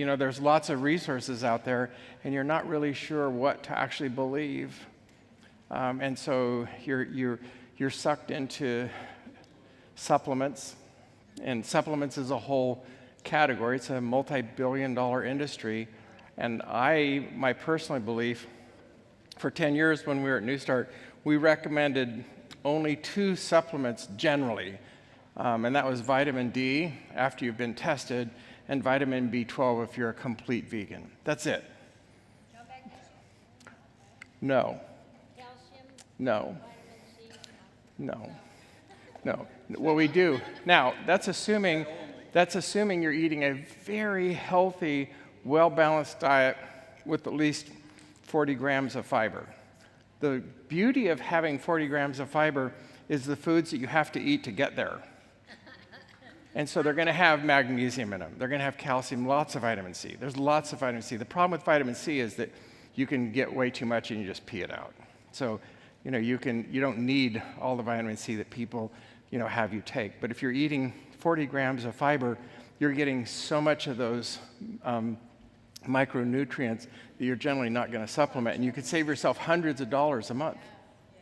there's lots of resources out there, and you're not really sure what to actually believe. And so you're sucked into supplements, and supplements is a whole category. It's a multi-billion-dollar industry. And my personal belief, for 10 years when we were at New Start, we recommended only 2 supplements generally, and that was vitamin D after you've been tested, and vitamin B12 if you're a complete vegan. That's it. No magnesium? No. Calcium? No. Vitamin C? No. No. Well, we do. Now, that's assuming you're eating a very healthy, well-balanced diet with at least 40 grams of fiber. The beauty of having 40 grams of fiber is the foods that you have to eat to get there. And so they're going to have magnesium in them. They're going to have calcium, lots of vitamin C. There's lots of vitamin C. The problem with vitamin C is that you can get way too much and you just pee it out. So, you don't need all the vitamin C that people, have you take. But if you're eating 40 grams of fiber, you're getting so much of those micronutrients that you're generally not going to supplement. And you could save yourself hundreds of dollars a month.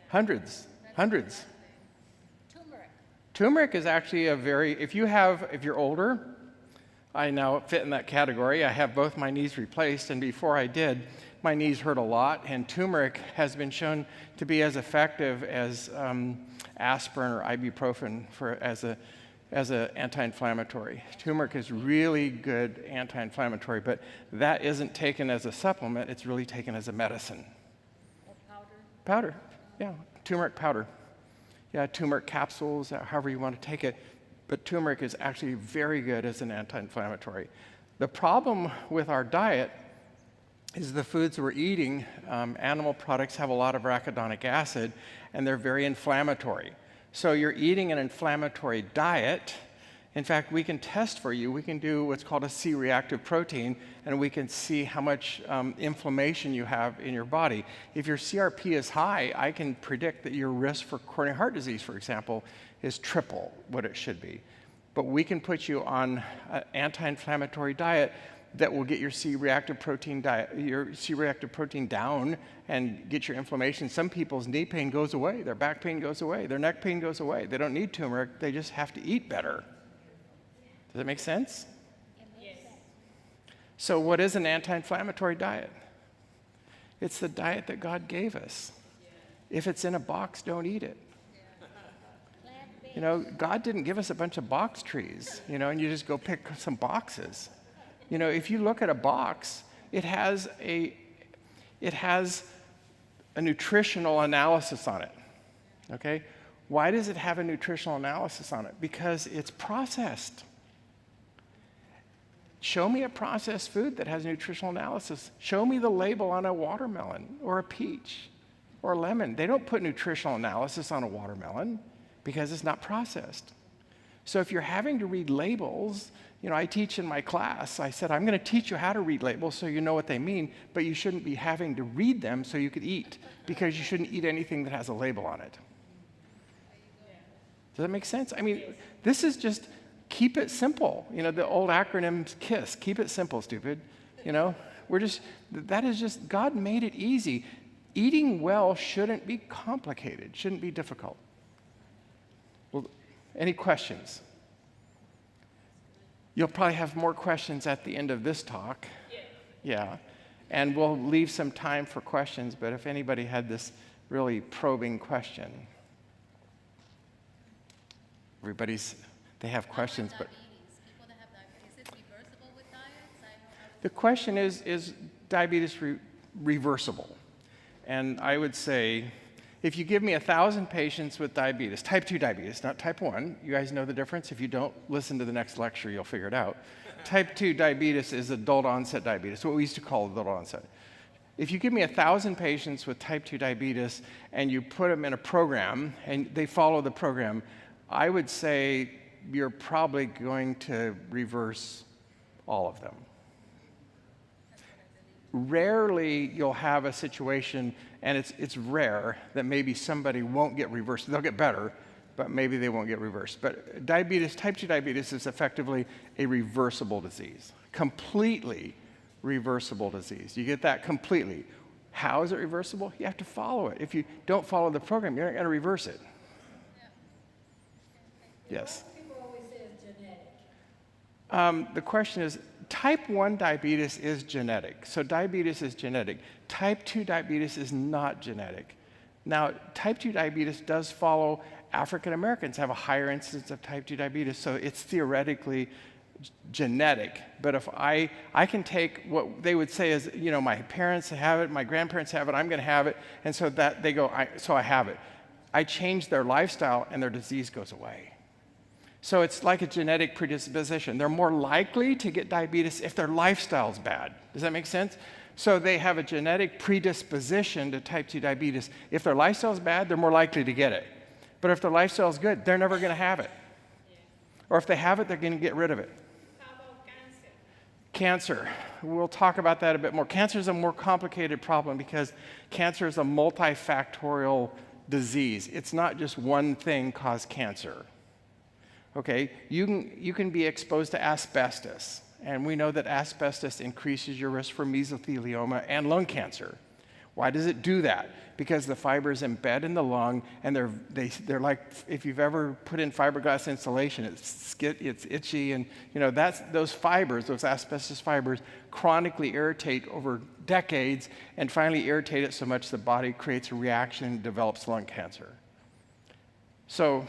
Hundreds. Turmeric is actually if you're older, I now fit in that category. I have both my knees replaced, and before I did, my knees hurt a lot, and turmeric has been shown to be as effective as aspirin or ibuprofen as an anti-inflammatory. Turmeric is really good anti-inflammatory, but that isn't taken as a supplement, it's really taken as a medicine. Powder, yeah, turmeric powder. Yeah, turmeric capsules, however you want to take it. But turmeric is actually very good as an anti-inflammatory. The problem with our diet is the foods we're eating, animal products have a lot of arachidonic acid, and they're very inflammatory. So you're eating an inflammatory diet. In fact, we can test for you. We can do what's called a C-reactive protein, and we can see how much inflammation you have in your body. If your CRP is high, I can predict that your risk for coronary heart disease, for example, is triple what it should be. But we can put you on an anti-inflammatory diet that will get your C-reactive protein down and get your inflammation. Some people's knee pain goes away, their back pain goes away, their neck pain goes away. They don't need turmeric, they just have to eat better. Does that make sense? Yes. So what is an anti-inflammatory diet? It's the diet that God gave us. If it's in a box, don't eat it. God didn't give us a bunch of box trees, and you just go pick some boxes. If you look at a box, it has a nutritional analysis on it, okay? Why does it have a nutritional analysis on it? Because it's processed. Show me a processed food that has nutritional analysis. Show me the label on a watermelon or a peach or a lemon. They don't put nutritional analysis on a watermelon because it's not processed. So if you're having to read labels, I teach in my class, I said, I'm going to teach you how to read labels so you know what they mean, but you shouldn't be having to read them so you could eat, because you shouldn't eat anything that has a label on it. Does that make sense? I mean, this is just, keep it simple. The old acronym KISS, keep it simple, stupid. That is just, God made it easy. Eating well shouldn't be complicated, shouldn't be difficult. Well, any questions? You'll probably have more questions at the end of this talk. Yeah. And we'll leave some time for questions, but if anybody had this really probing question. They have questions, but People that have diabetes, is it reversible with diets? the question is diabetes reversible? And I would say, if you give me 1,000 patients with diabetes, type 2 diabetes, not type 1, you guys know the difference? If you don't, listen to the next lecture, you'll figure it out. Type 2 diabetes is adult onset diabetes, what we used to call adult onset. If you give me 1,000 patients with type 2 diabetes and you put them in a program and they follow the program, I would say you're probably going to reverse all of them. Rarely you'll have a situation, and it's rare, that maybe somebody won't get reversed. They'll get better, but maybe they won't get reversed. But type 2 diabetes is effectively a reversible disease. Completely reversible disease. You get that completely. How is it reversible? You have to follow it. If you don't follow the program, you're not going to reverse it. Yes. People always say it's genetic. The question is, type 1 diabetes is genetic. So diabetes is genetic. Type 2 diabetes is not genetic. Now, type 2 diabetes does follow African Americans have a higher incidence of type 2 diabetes, so it's theoretically genetic. But if I can take what they would say is, my parents have it, my grandparents have it, I'm going to have it, and so that they go, so I have it. I change their lifestyle and their disease goes away. So it's like a genetic predisposition. They're more likely to get diabetes if their lifestyle's bad. Does that make sense? So they have a genetic predisposition to type 2 diabetes. If their lifestyle's bad, they're more likely to get it. But if their lifestyle's good, they're never going to have it. Or if they have it, they're going to get rid of it. How about cancer? Cancer. We'll talk about that a bit more. Cancer is a more complicated problem because cancer is a multifactorial disease. It's not just one thing cause cancer. Okay, you can be exposed to asbestos, and we know that asbestos increases your risk for mesothelioma and lung cancer. Why does it do that? Because the fibers embed in the lung, and they're like, if you've ever put in fiberglass insulation, it's itchy, and those fibers, those asbestos fibers, chronically irritate over decades, and finally irritate it so much the body creates a reaction and develops lung cancer. So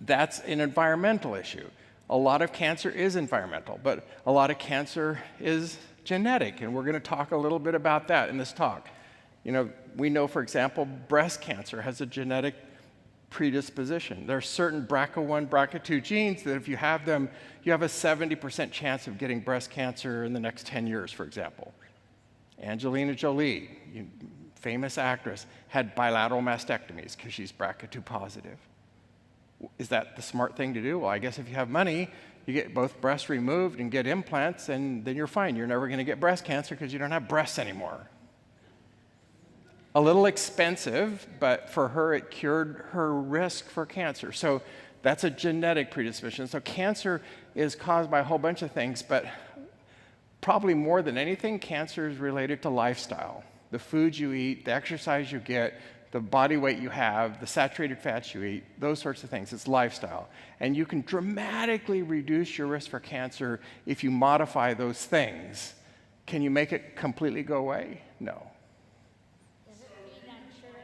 that's an environmental issue. A lot of cancer is environmental, but a lot of cancer is genetic, and we're going to talk a little bit about that in this talk. We know, for example, breast cancer has a genetic predisposition. There are certain BRCA1, BRCA2 genes that if you have them, you have a 70% chance of getting breast cancer in the next 10 years, for example. Angelina Jolie, famous actress, had bilateral mastectomies because she's BRCA2 positive. Is that the smart thing to do? Well, I guess if you have money, you get both breasts removed and get implants, and then you're fine. You're never going to get breast cancer because you don't have breasts anymore. A little expensive, but for her, it cured her risk for cancer. So that's a genetic predisposition. So cancer is caused by a whole bunch of things, but probably more than anything, cancer is related to lifestyle. The foods you eat, the exercise you get, the body weight you have, the saturated fats you eat, those sorts of things. It's lifestyle. And you can dramatically reduce your risk for cancer if you modify those things. Can you make it completely go away? No. Does it feed on sugar?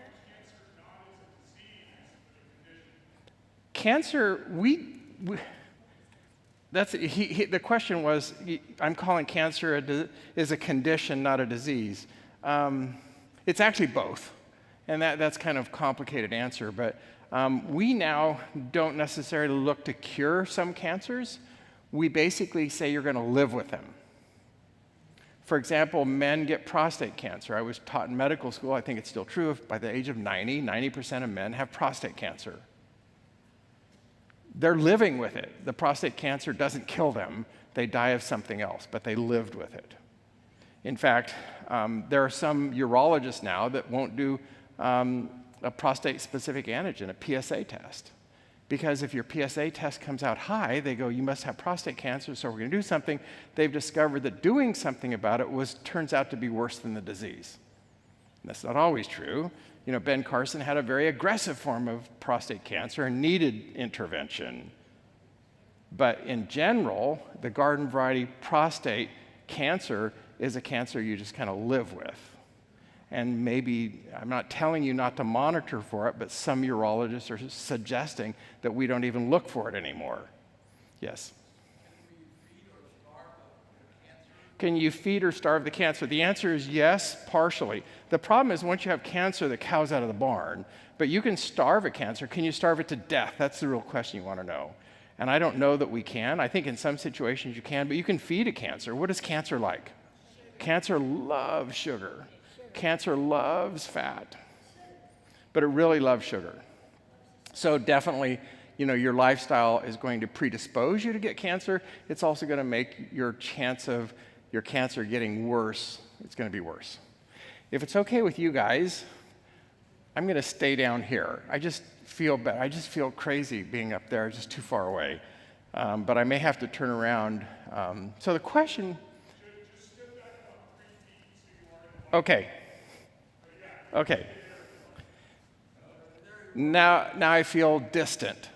Cancer, the question was, I'm calling cancer is a condition, not a disease. It's actually both. And that's kind of a complicated answer, but we now don't necessarily look to cure some cancers. We basically say you're going to live with them. For example, men get prostate cancer. I was taught in medical school, I think it's still true, by the age of 90% of men have prostate cancer. They're living with it. The prostate cancer doesn't kill them. They die of something else, but they lived with it. In fact, there are some urologists now that won't do a prostate-specific antigen, a PSA test. Because if your PSA test comes out high, they go, you must have prostate cancer, so we're going to do something. They've discovered that doing something about it turns out to be worse than the disease. And that's not always true. Ben Carson had a very aggressive form of prostate cancer and needed intervention. But in general, the garden variety prostate cancer is a cancer you just kind of live with. And maybe, I'm not telling you not to monitor for it, but some urologists are suggesting that we don't even look for it anymore. Yes? Can you feed or starve the cancer? The answer is yes, partially. The problem is once you have cancer, the cow's out of the barn. But you can starve a cancer. Can you starve it to death? That's the real question you want to know. And I don't know that we can. I think in some situations you can, but you can feed a cancer. What is cancer like? Cancer loves sugar. Cancer loves fat, but it really loves sugar. So definitely, your lifestyle is going to predispose you to get cancer. It's also going to make your chance of your cancer getting worse. It's going to be worse. If it's okay with you guys, I'm going to stay down here. I just feel bad. I just feel crazy being up there, just too far away. but I may have to turn around. So the question... Okay. Okay. Now I feel distant.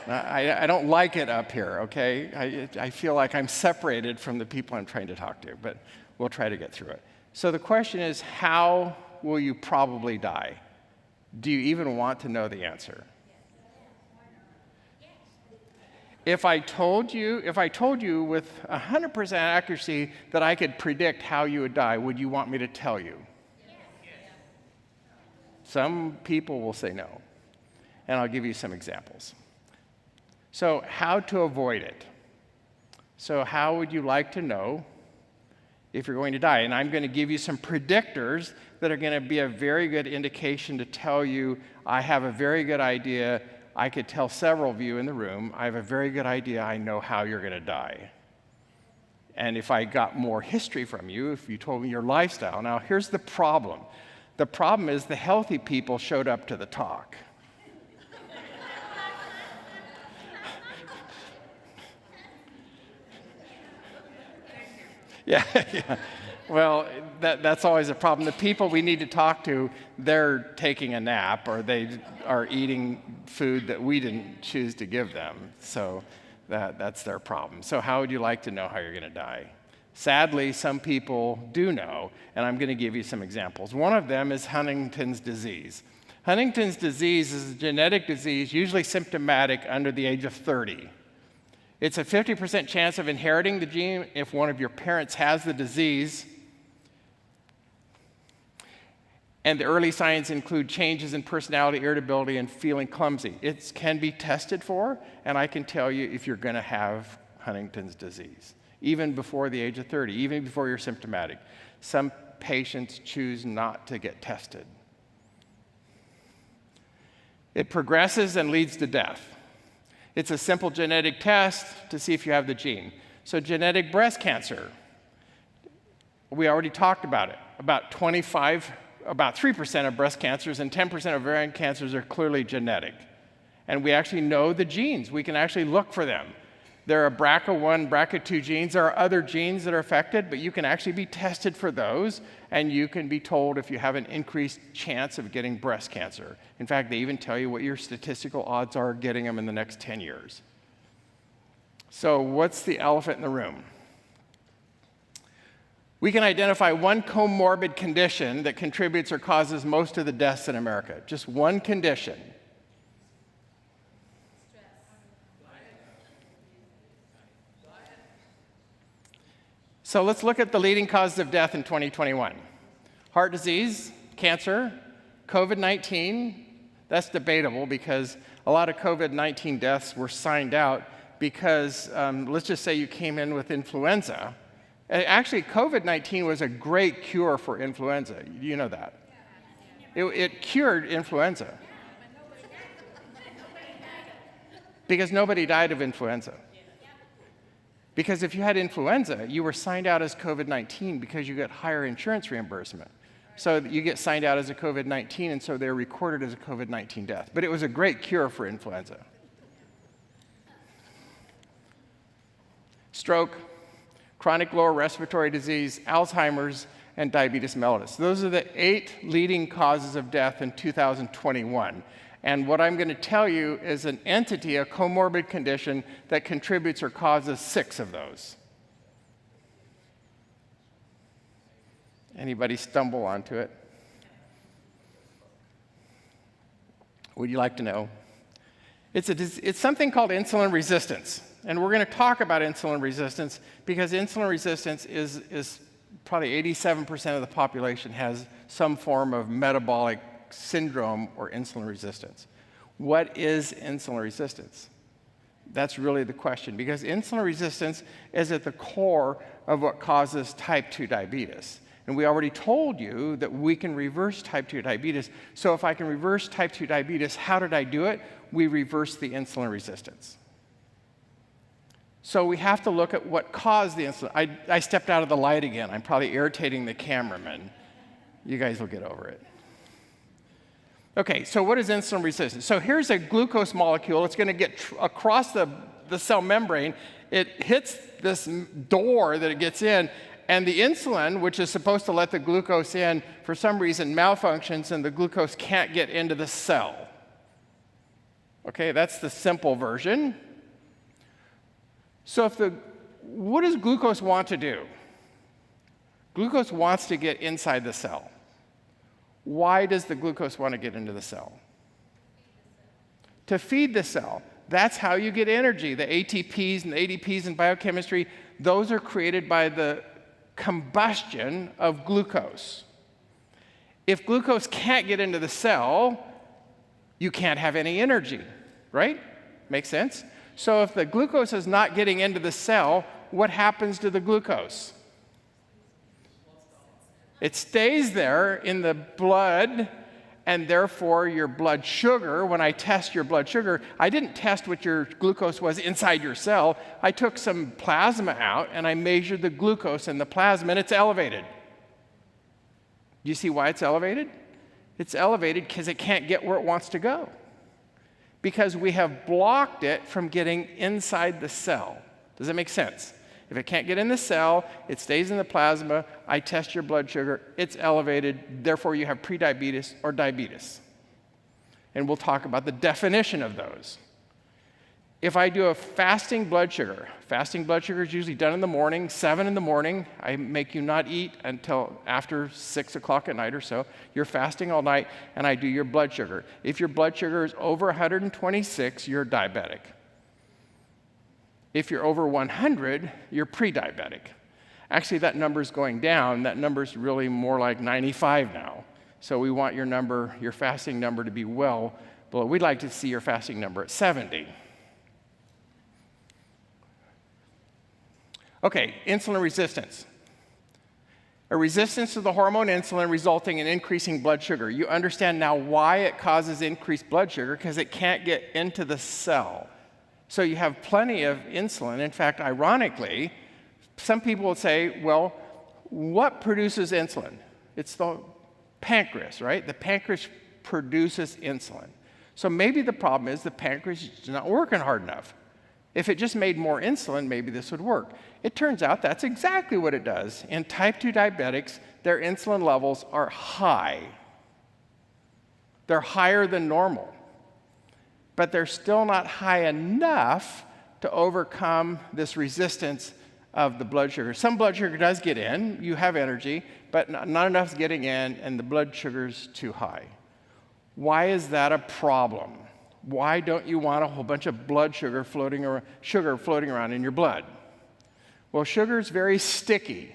I don't like it up here, okay? I feel like I'm separated from the people I'm trying to talk to, but we'll try to get through it. So the question is, how will you probably die? Do you even want to know the answer? If I told you with 100% accuracy that I could predict how you would die, would you want me to tell you? Some people will say no, and I'll give you some examples. So how to avoid it? So how would you like to know if you're going to die? And I'm going to give you some predictors that are going to be a very good indication to tell you, I have a very good idea. I could tell several of you in the room, I have a very good idea. I know how you're going to die. And if I got more history from you, if you told me your lifestyle. Now, here's the problem. The problem is the healthy people showed up to the talk. Yeah. Well, that's always a problem. The people we need to talk to, they're taking a nap or they are eating food that we didn't choose to give them. So that's their problem. So how would you like to know how you're going to die? Sadly, some people do know, and I'm going to give you some examples. One of them is Huntington's disease. Huntington's disease is a genetic disease, usually symptomatic under the age of 30. It's a 50% chance of inheriting the gene if one of your parents has the disease. And the early signs include changes in personality, irritability, and feeling clumsy. It can be tested for, and I can tell you if you're going to have Huntington's disease, even before the age of 30, even before you're symptomatic. Some patients choose not to get tested. It progresses and leads to death. It's a simple genetic test to see if you have the gene. So genetic breast cancer, we already talked about it. About 3% of breast cancers and 10% of ovarian cancers are clearly genetic. And we actually know the genes. We can actually look for them. There are BRCA1, BRCA2 genes. There are other genes that are affected, but you can actually be tested for those, and you can be told if you have an increased chance of getting breast cancer. In fact, they even tell you what your statistical odds are of getting them in the next 10 years. So what's the elephant in the room? We can identify one comorbid condition that contributes or causes most of the deaths in America. Just one condition. So let's look at the leading causes of death in 2021. Heart disease, cancer, COVID-19. That's debatable because a lot of COVID-19 deaths were signed out because, let's just say you came in with influenza. Actually, COVID-19 was a great cure for influenza. You know that. It cured influenza. Because nobody died of influenza. Because if you had influenza, you were signed out as COVID-19 because you get higher insurance reimbursement. So you get signed out as a COVID-19, and so they're recorded as a COVID-19 death. But it was a great cure for influenza. Stroke, chronic lower respiratory disease, Alzheimer's, and diabetes mellitus. Those are the 8 leading causes of death in 2021. And what I'm going to tell you is an entity, a comorbid condition, that contributes or causes 6 of those. Anybody stumble onto it? Would you like to know? It's something called insulin resistance. And we're going to talk about insulin resistance because insulin resistance is probably 87% of the population has some form of metabolic syndrome or insulin resistance. What is insulin resistance? That's really the question, because insulin resistance is at the core of what causes type 2 diabetes. And we already told you that we can reverse type 2 diabetes. So if I can reverse type 2 diabetes, how did I do it? We reversed the insulin resistance. So we have to look at what caused the insulin. I stepped out of the light again. I'm probably irritating the cameraman. You guys will get over it. Okay, so what is insulin resistance? So here's a glucose molecule. It's going to get across the the cell membrane, it hits this door that it gets in, and the insulin, which is supposed to let the glucose in, for some reason malfunctions, and the glucose can't get into the cell. Okay, that's the simple version. So what does glucose want to do? Glucose wants to get inside the cell. Why does the glucose want to get into the cell? To feed the cell. That's how you get energy. The ATPs and the ADPs in biochemistry, those are created by the combustion of glucose. If glucose can't get into the cell, you can't have any energy, right? Makes sense? So if the glucose is not getting into the cell, what happens to the glucose? It stays there in the blood, and therefore your blood sugar, when I test your blood sugar, I didn't test what your glucose was inside your cell. I took some plasma out, and I measured the glucose in the plasma, and it's elevated. Do you see why it's elevated? It's elevated because it can't get where it wants to go. Because we have blocked it from getting inside the cell. Does that make sense? If it can't get in the cell, it stays in the plasma. I test your blood sugar, it's elevated, therefore you have prediabetes or diabetes. And we'll talk about the definition of those. If I do a fasting blood sugar is usually done in the morning, 7 in the morning. I make you not eat until after 6 o'clock at night or so. You're fasting all night, and I do your blood sugar. If your blood sugar is over 126, you're diabetic. If you're over 100, you're pre-diabetic. Actually, that number's going down. That number's really more like 95 now. So we want your fasting number to be well below. We'd like to see your fasting number at 70. Okay, insulin resistance. A resistance to the hormone insulin resulting in increasing blood sugar. You understand now why it causes increased blood sugar, because it can't get into the cell. So you have plenty of insulin. In fact, ironically, some people will say, well, what produces insulin? It's the pancreas, right? The pancreas produces insulin. So maybe the problem is the pancreas is not working hard enough. If it just made more insulin, maybe this would work. It turns out that's exactly what it does. In type 2 diabetics, their insulin levels are high. They're higher than normal. But they're still not high enough to overcome this resistance of the blood sugar. Some blood sugar does get in, you have energy, but not enough is getting in, and the blood sugar's too high. Why is that a problem? Why don't you want a whole bunch of blood sugar floating around in your blood? Well, sugar is very sticky,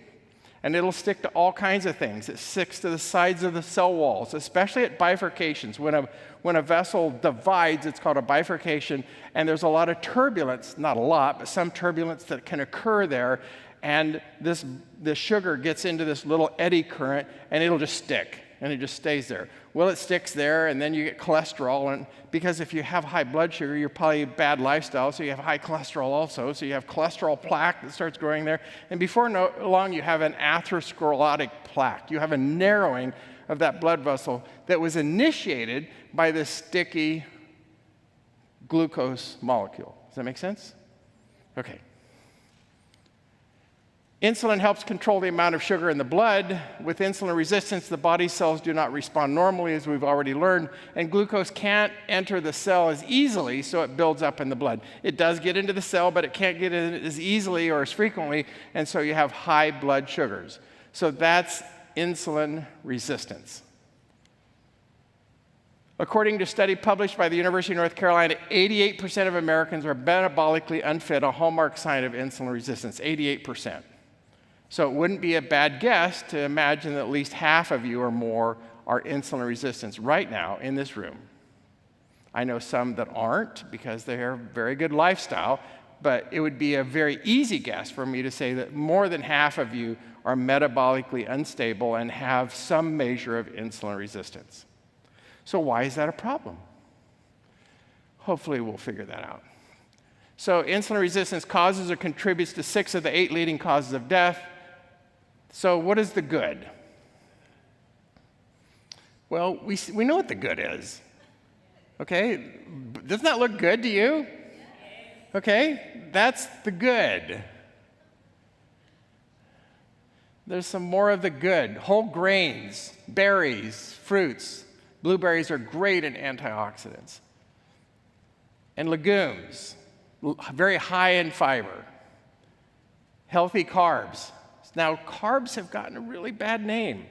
and it'll stick to all kinds of things. It sticks to the sides of the cell walls, especially at bifurcations. When a vessel divides, it's called a bifurcation, and there's a lot of turbulence, not a lot, but some turbulence that can occur there, and the sugar gets into this little eddy current, and it'll just stick, and it just stays there. Well, it sticks there, and then you get cholesterol, and because if you have high blood sugar, you're probably a bad lifestyle, so you have high cholesterol also, so you have cholesterol plaque that starts growing there, and before long, you have an atherosclerotic plaque. You have a narrowing of that blood vessel that was initiated by this sticky glucose molecule. Does that make sense? Okay. Insulin helps control the amount of sugar in the blood. With insulin resistance, the body cells do not respond normally, as we've already learned, and glucose can't enter the cell as easily, so it builds up in the blood. It does get into the cell, but it can't get in as easily or as frequently, and so you have high blood sugars. So that's insulin resistance. According to a study published by the University of North Carolina, 88% of Americans are metabolically unfit, a hallmark sign of insulin resistance, 88%. So it wouldn't be a bad guess to imagine that at least half of you or more are insulin resistant right now in this room. I know some that aren't because they have a very good lifestyle, but it would be a very easy guess for me to say that more than half of you are metabolically unstable and have some measure of insulin resistance. So why is that a problem? Hopefully we'll figure that out. So insulin resistance causes or contributes to 6 of the 8 leading causes of death. So what is the good? Well, we know what the good is. Okay? Doesn't that look good to you? Okay? That's the good. There's some more of the good. Whole grains, berries, fruits. Blueberries are great in antioxidants. And legumes, very high in fiber. Healthy carbs. Now, carbs have gotten a really bad name.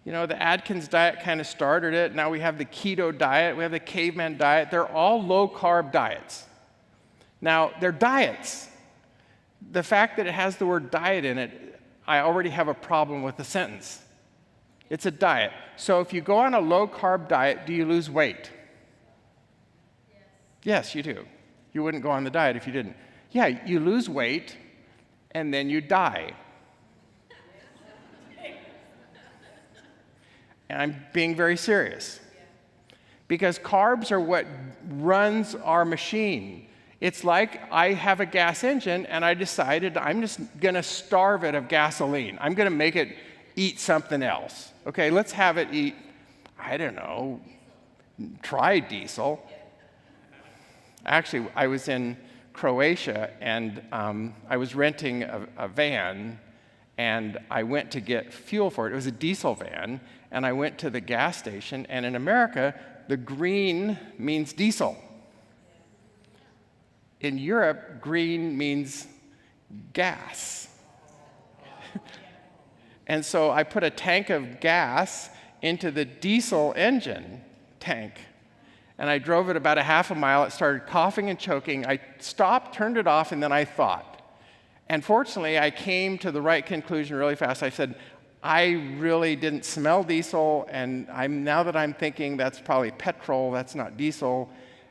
You know, the Atkins diet kind of started it. Now we have the keto diet. We have the caveman diet. They're all low-carb diets. Now, they're diets. The fact that it has the word diet in it, I already have a problem with the sentence. It's a diet. So if you go on a low-carb diet, do you lose weight? Yes, you do. You wouldn't go on the diet if you didn't. Yeah, you lose weight, and then you die. And I'm being very serious. Because carbs are what runs our machine. It's like I have a gas engine, and I decided I'm just going to starve it of gasoline. I'm going to make it eat something else. Okay, let's have it eat, I don't know, try diesel. Actually, I was in Croatia, and I was renting a van, and I went to get fuel for it. It was a diesel van, and I went to the gas station, and in America, the green means diesel. In Europe, green means gas. And so I put a tank of gas into the diesel engine tank, and I drove it about a half a mile. It started coughing and choking. I stopped, turned it off, and then I thought. And fortunately, I came to the right conclusion really fast. I said, I really didn't smell diesel, and now that I'm thinking that's probably petrol, that's not diesel.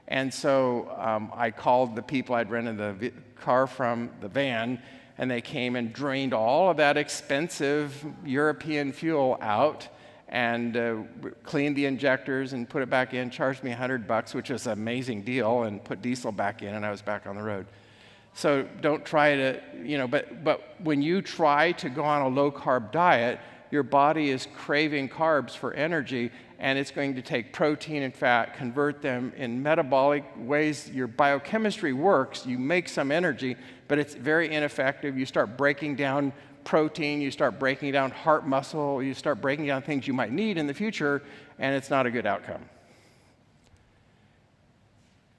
And so I called the people I'd rented the car from, the van, and they came and drained all of that expensive European fuel out and cleaned the injectors and put it back in, charged me $100, which was an amazing deal, and put diesel back in, and I was back on the road. So don't try to, but when you try to go on a low-carb diet, your body is craving carbs for energy, and it's going to take protein and fat, convert them in metabolic ways. Your biochemistry works, you make some energy, but it's very ineffective. You start breaking down protein, you start breaking down heart muscle, you start breaking down things you might need in the future, and it's not a good outcome.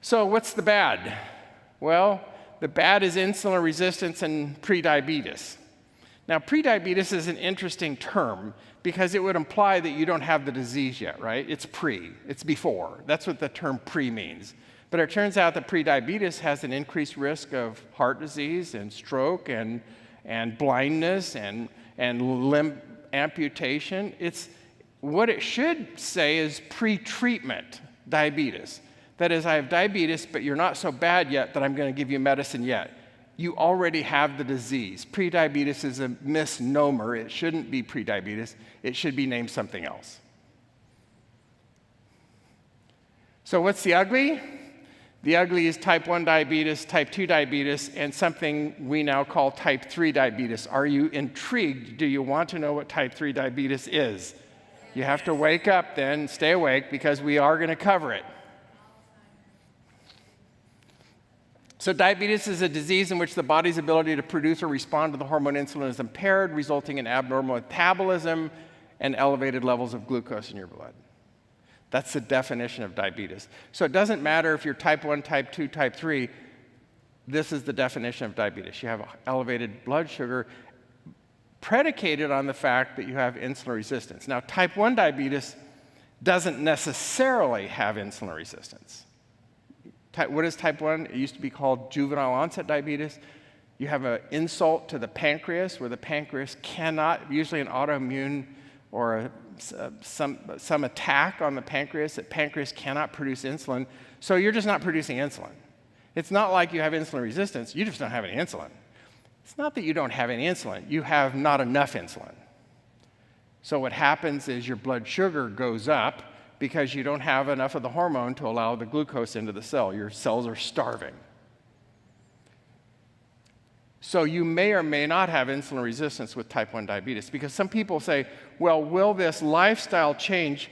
So what's the bad? Well, the bad is insulin resistance and prediabetes. Now, prediabetes is an interesting term because it would imply that you don't have the disease yet, right? It's before. That's what the term pre means. But it turns out that prediabetes has an increased risk of heart disease and stroke and blindness and limb amputation. What it should say is pre-treatment diabetes. That is, I have diabetes, but you're not so bad yet that I'm going to give you medicine yet. You already have the disease. Prediabetes is a misnomer. It shouldn't be prediabetes. It should be named something else. So what's the ugly? The ugly is type 1 diabetes, type 2 diabetes, and something we now call type 3 diabetes. Are you intrigued? Do you want to know what type 3 diabetes is? You have to wake up then, stay awake, because we are going to cover it. So diabetes is a disease in which the body's ability to produce or respond to the hormone insulin is impaired, resulting in abnormal metabolism and elevated levels of glucose in your blood. That's the definition of diabetes. So it doesn't matter if you're type 1, type 2, type 3. This is the definition of diabetes. You have elevated blood sugar predicated on the fact that you have insulin resistance. Now, type 1 diabetes doesn't necessarily have insulin resistance. What is type 1? It used to be called juvenile onset diabetes. You have an insult to the pancreas where the pancreas cannot, usually an autoimmune or some attack on the pancreas, that pancreas cannot produce insulin. So you're just not producing insulin. It's not like you have insulin resistance. You just don't have any insulin. It's not that you don't have any insulin. You have not enough insulin. So what happens is your blood sugar goes up because you don't have enough of the hormone to allow the glucose into the cell. Your cells are starving. So you may or may not have insulin resistance with type 1 diabetes, because some people say, well, will this lifestyle change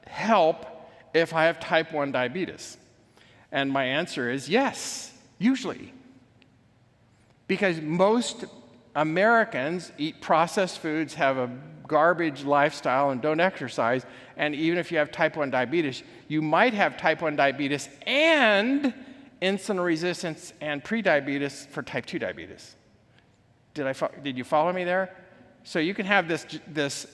help if I have type 1 diabetes? And my answer is yes, usually. Because most Americans eat processed foods, have a garbage lifestyle, and don't exercise. And even if you have type 1 diabetes, you might have type 1 diabetes and insulin resistance and prediabetes for type 2 diabetes. Did you follow me there? So you can have this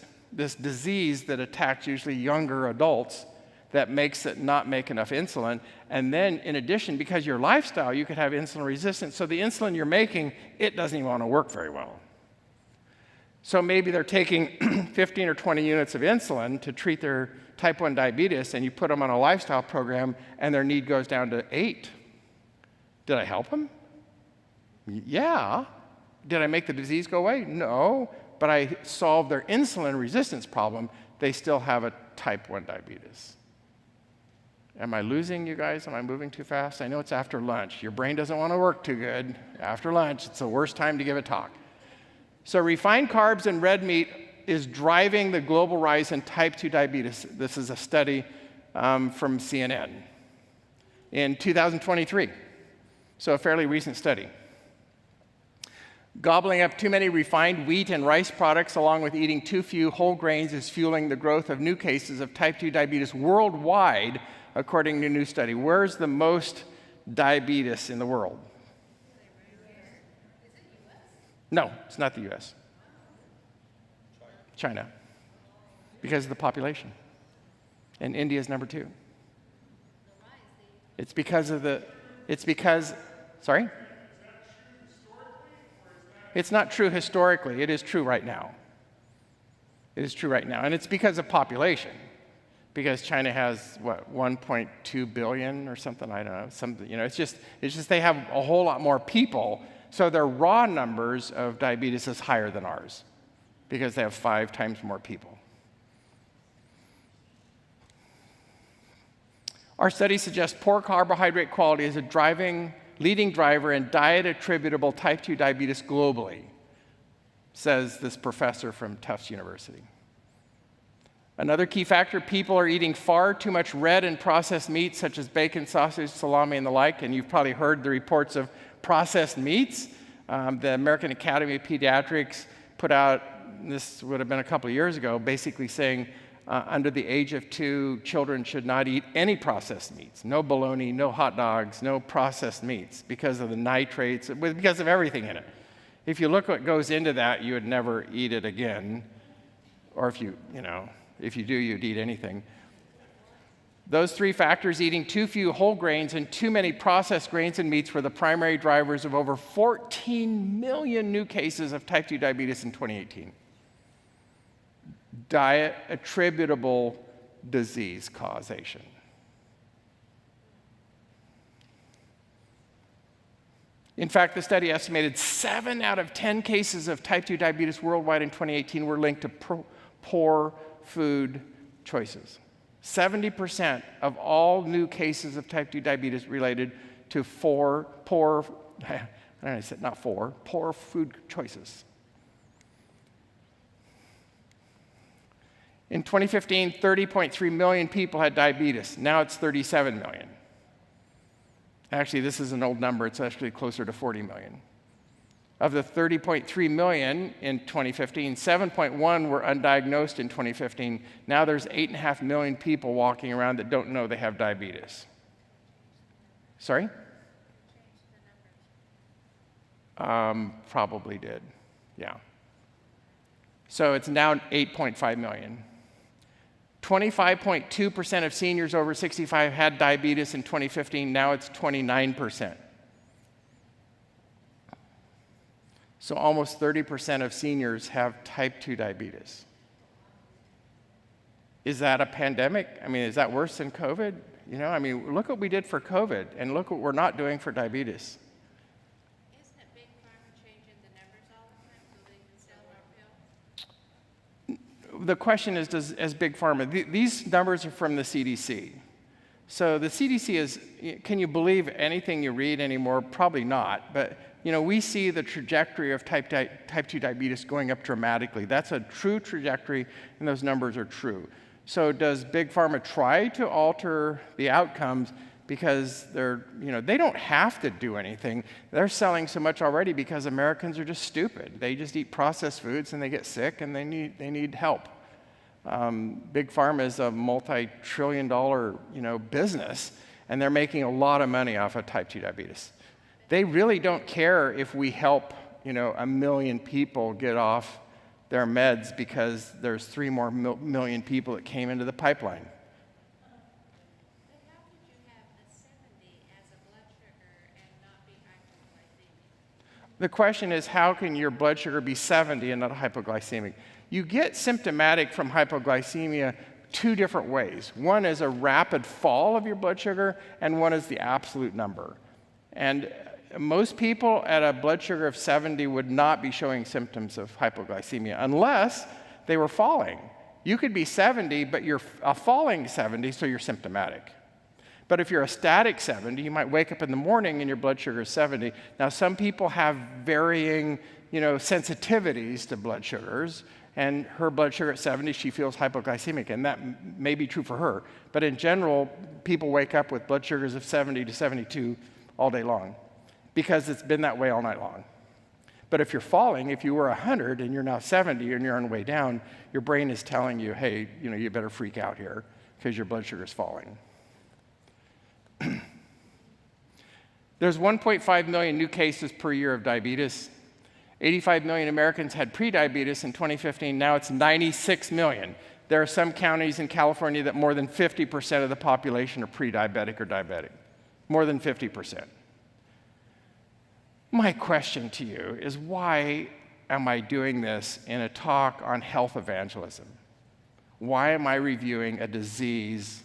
disease that attacks usually younger adults that makes it not make enough insulin. And then in addition, because of your lifestyle, you could have insulin resistance. So the insulin you're making, it doesn't even want to work very well. So maybe they're taking 15 or 20 units of insulin to treat their type 1 diabetes, and you put them on a lifestyle program, and their need goes down to 8. Did I help them? Yeah. Did I make the disease go away? No. But I solved their insulin resistance problem. They still have a type 1 diabetes. Am I losing you guys? Am I moving too fast? I know it's after lunch. Your brain doesn't want to work too good. After lunch, it's the worst time to give a talk. So refined carbs and red meat is driving the global rise in type 2 diabetes. This is a study from CNN in 2023. So a fairly recent study. Gobbling up too many refined wheat and rice products along with eating too few whole grains is fueling the growth of new cases of type 2 diabetes worldwide, according to a new study. Where's the most diabetes in the world? No, it's not the US. China. Because of the population. And India is number 2. Sorry? It's not true historically. It is true right now. It is true right now. And it's because of population. Because China has, 1.2 billion or something? I don't know. It's just they have a whole lot more people. So their raw numbers of diabetes is higher than ours because they have 5 times more people. Our study suggests poor carbohydrate quality is a leading driver in diet-attributable type 2 diabetes globally, says this professor from Tufts University. Another key factor, people are eating far too much red and processed meats such as bacon, sausage, salami, and the like, and you've probably heard the reports of processed meats. The American Academy of Pediatrics put out, this would have been a couple of years ago, basically saying under the age of 2, children should not eat any processed meats. No bologna, no hot dogs, no processed meats because of the nitrates, because of everything in it. If you look what goes into that, you would never eat it again. Or if you do, you'd eat anything. Those 3 factors, eating too few whole grains and too many processed grains and meats, were the primary drivers of over 14 million new cases of type 2 diabetes in 2018. Diet attributable disease causation. In fact, the study estimated 7 out of 10 cases of type 2 diabetes worldwide in 2018 were linked to poor food choices. 70% of all new cases of type 2 diabetes related to poor food choices. In 2015, 30.3 million people had diabetes. Now it's 37 million. Actually, this is an old number. It's actually closer to 40 million. Of the 30.3 million in 2015, 7.1 were undiagnosed in 2015. Now there's 8.5 million people walking around that don't know they have diabetes. Sorry? Probably did, yeah. So it's now 8.5 million. 25.2% of seniors over 65 had diabetes in 2015. Now it's 29%. So almost 30% of seniors have type 2 diabetes. Is that a pandemic? I mean, is that worse than COVID? Look what we did for COVID, and look what we're not doing for diabetes. Isn't it big pharma changing the numbers all the time so they can sell our pill? The question is, as big pharma, these numbers are from the CDC. So the CDC is, can you believe anything you read anymore? Probably not, but we see the trajectory of type 2 diabetes going up dramatically. That's a true trajectory, and those numbers are true. So does Big Pharma try to alter the outcomes? because they don't have to do anything. They're selling so much already because Americans are just stupid. They just eat processed foods and they get sick and they need help. Big Pharma is a multi-trillion-dollar business, and they're making a lot of money off of type 2 diabetes. They really don't care if we help 1 million people get off their meds because there's 3 more million people that came into the pipeline. But how could you have a 70 as a blood sugar and not be hypoglycemic? The question is, how can your blood sugar be 70 and not hypoglycemic? You get symptomatic from hypoglycemia 2 different ways. One is a rapid fall of your blood sugar, and one is the absolute number. And most people at a blood sugar of 70 would not be showing symptoms of hypoglycemia unless they were falling. You could be 70, but you're a falling 70, so you're symptomatic. But if you're a static 70, you might wake up in the morning and your blood sugar is 70. Now, some people have varying, sensitivities to blood sugars, and her blood sugar at 70, she feels hypoglycemic, and that may be true for her. But in general, people wake up with blood sugars of 70 to 72 all day long, because it's been that way all night long. But if you're falling, if you were 100 and you're now 70 and you're on the way down, your brain is telling you, hey, you better freak out here because your blood sugar is falling. There's 1.5 million new cases per year of diabetes. 85 million Americans had prediabetes in 2015. Now it's 96 million. There are some counties in California that more than 50% of the population are pre-diabetic or diabetic. More than 50%. My question to you is, why am I doing this in a talk on health evangelism? Why am I reviewing a disease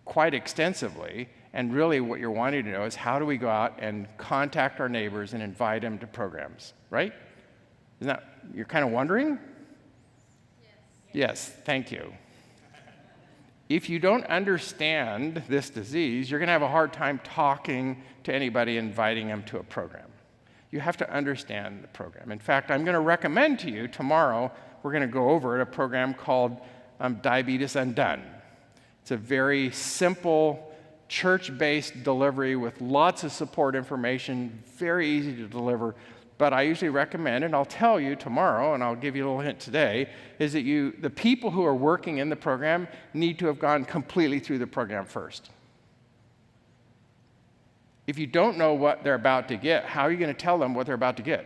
quite extensively? And really what you're wanting to know is, how do we go out and contact our neighbors and invite them to programs, right? Isn't that, you're kind of wondering? Yes, thank you. If you don't understand this disease, you're going to have a hard time talking to anybody, inviting them to a program. You have to understand the program. In fact, I'm going to recommend to you tomorrow, we're going to go over a program called Diabetes Undone. It's a very simple, church-based delivery with lots of support information, very easy to deliver. But I usually recommend, and I'll tell you tomorrow, and I'll give you a little hint today, is that the people who are working in the program need to have gone completely through the program first. If you don't know what they're about to get, how are you going to tell them what they're about to get?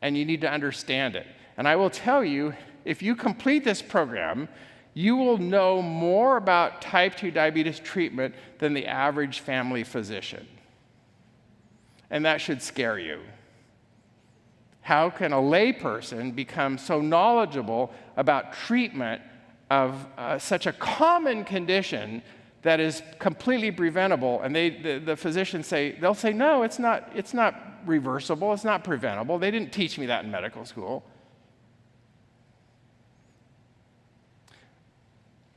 And you need to understand it. And I will tell you, if you complete this program, you will know more about type 2 diabetes treatment than the average family physician. And that should scare you. How can a layperson become so knowledgeable about treatment of such a common condition that is completely preventable? And the physicians they'll say, no, it's not reversible, it's not preventable. They didn't teach me that in medical school.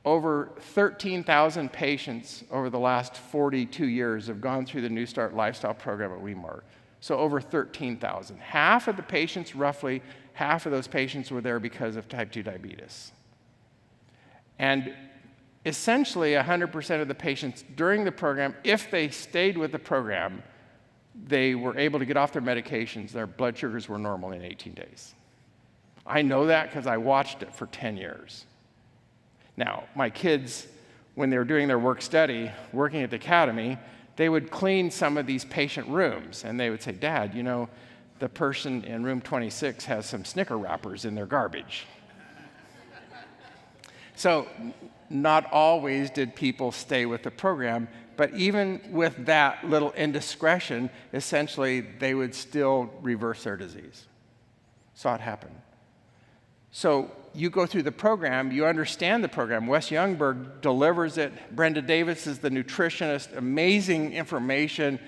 Over 13,000 patients over the last 42 years have gone through the New Start Lifestyle program at Weimar. So over 13,000. Half of the patients, roughly half of those patients were there because of type 2 diabetes. And essentially 100% of the patients during the program, if they stayed with the program, they were able to get off their medications. Their blood sugars were normal in 18 days. I know that because I watched it for 10 years. Now, my kids, when they were doing their work study, working at the academy, they would clean some of these patient rooms, and they would say, Dad, the person in room 26 has some Snicker wrappers in their garbage. So not always did people stay with the program, but even with that little indiscretion, essentially they would still reverse their disease. Saw it happen. So you go through the program, you understand the program. Wes Youngberg delivers it. Brenda Davis is the nutritionist, amazing information.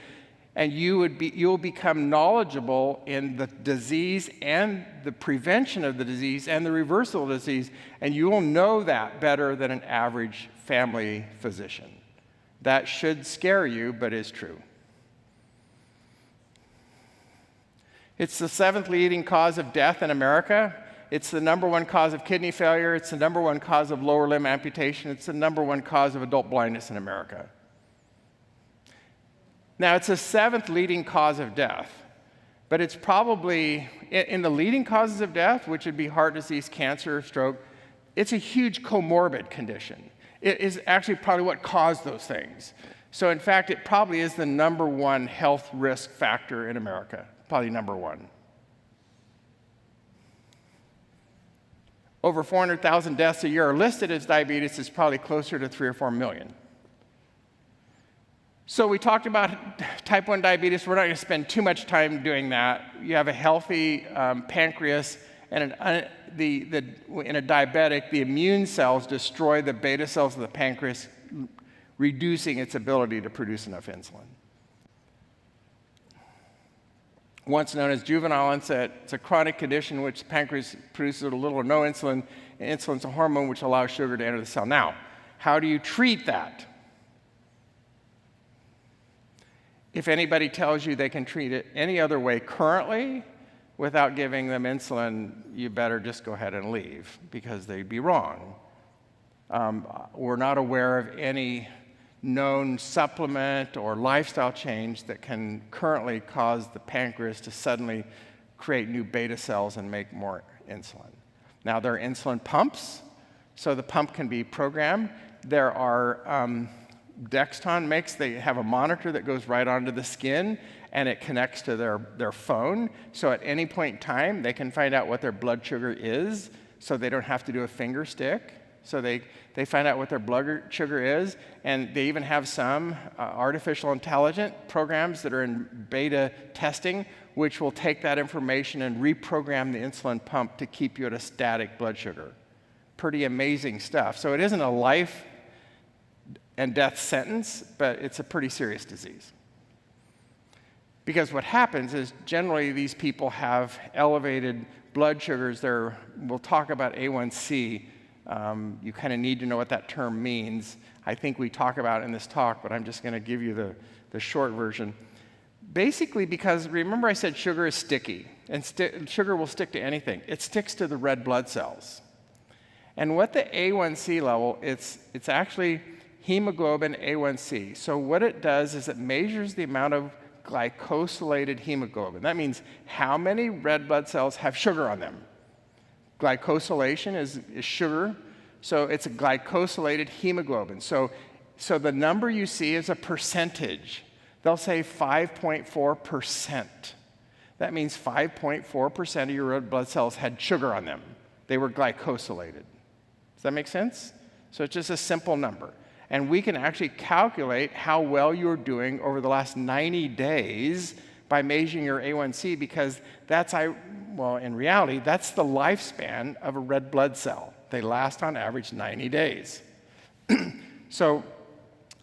And you'll become knowledgeable in the disease and the prevention of the disease and the reversal of the disease. And you will know that better than an average family physician. That should scare you, but is true. It's the 7th leading cause of death in America. It's the number one cause of kidney failure. It's the number one cause of lower limb amputation. It's the number one cause of adult blindness in America. Now, it's the 7th leading cause of death, but it's probably, in the leading causes of death, which would be heart disease, cancer, stroke, it's a huge comorbid condition. It is actually probably what caused those things. So in fact, it probably is the number one health risk factor in America, probably number one. Over 400,000 deaths a year are listed as diabetes. It's probably closer to 3 or 4 million. So we talked about type 1 diabetes. We're not going to spend too much time doing that. You have a healthy pancreas, and in a diabetic, the immune cells destroy the beta cells of the pancreas, reducing its ability to produce enough insulin. Once known as juvenile onset, it's a chronic condition in which the pancreas produces little or no insulin, and insulin's a hormone which allows sugar to enter the cell. Now, how do you treat that? If anybody tells you they can treat it any other way currently without giving them insulin, you better just go ahead and leave, because they'd be wrong. We're not aware of any known supplement or lifestyle change that can currently cause the pancreas to suddenly create new beta cells and make more insulin. Now, there are insulin pumps, so the pump can be programmed. There are Dexton makes, they have a monitor that goes right onto the skin, and it connects to their phone. So at any point in time, they can find out what their blood sugar is, so they don't have to do a finger stick. So they find out what their blood sugar is, and they even have some artificial intelligence programs that are in beta testing, which will take that information and reprogram the insulin pump to keep you at a static blood sugar. Pretty amazing stuff. So it isn't a life and death sentence, but it's a pretty serious disease. Because what happens is generally these people have elevated blood sugars. We'll talk about A1C. You kind of need to know what that term means. I think we talk about it in this talk, but I'm just going to give you the short version. Basically, because remember I said sugar is sticky, and sugar will stick to anything. It sticks to the red blood cells. And what the A1C level, it's actually hemoglobin A1C. So what it does is it measures the amount of glycosylated hemoglobin. That means how many red blood cells have sugar on them. Glycosylation is sugar, so it's a glycosylated hemoglobin. So the number you see is a percentage. They'll say 5.4%. That means 5.4% of your red blood cells had sugar on them. They were glycosylated. Does that make sense? So it's just a simple number. And we can actually calculate how well you're doing over the last 90 days by measuring your A1C, because in reality, that's the lifespan of a red blood cell. They last on average 90 days. So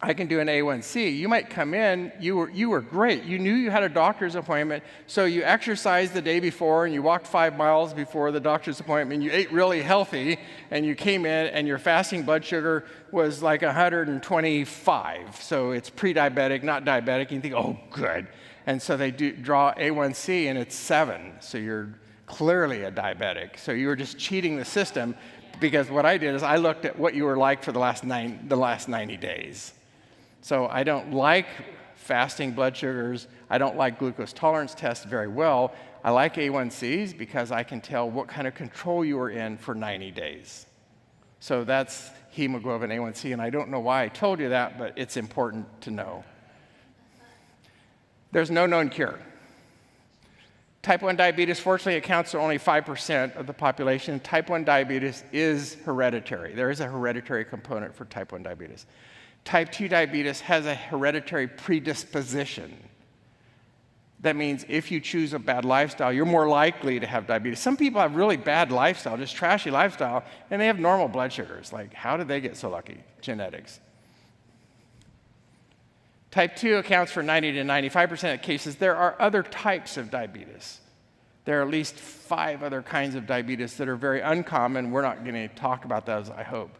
I can do an A1C. You might come in, you were great. You knew you had a doctor's appointment, so you exercised the day before and you walked 5 miles before the doctor's appointment. You ate really healthy, and you came in and your fasting blood sugar was like 125. So it's pre-diabetic, not diabetic. And you think, oh, good. And so they draw A1C and it's 7. So you're clearly a diabetic. So you were just cheating the system, because what I did is I looked at what you were like for the last 90 days. So I don't like fasting blood sugars. I don't like glucose tolerance tests very well. I like A1Cs because I can tell what kind of control you were in for 90 days. So that's hemoglobin A1C, and I don't know why I told you that, but it's important to know. There's no known cure. Type 1 diabetes, fortunately, accounts for only 5% of the population. Type 1 diabetes is hereditary. There is a hereditary component for type 1 diabetes. Type 2 diabetes has a hereditary predisposition. That means if you choose a bad lifestyle, you're more likely to have diabetes. Some people have really bad lifestyle, just trashy lifestyle, and they have normal blood sugars. Like, how did they get so lucky? Genetics. Type 2 accounts for 90 to 95% of cases. There are other types of diabetes. There are at least 5 other kinds of diabetes that are very uncommon. We're not going to talk about those, I hope.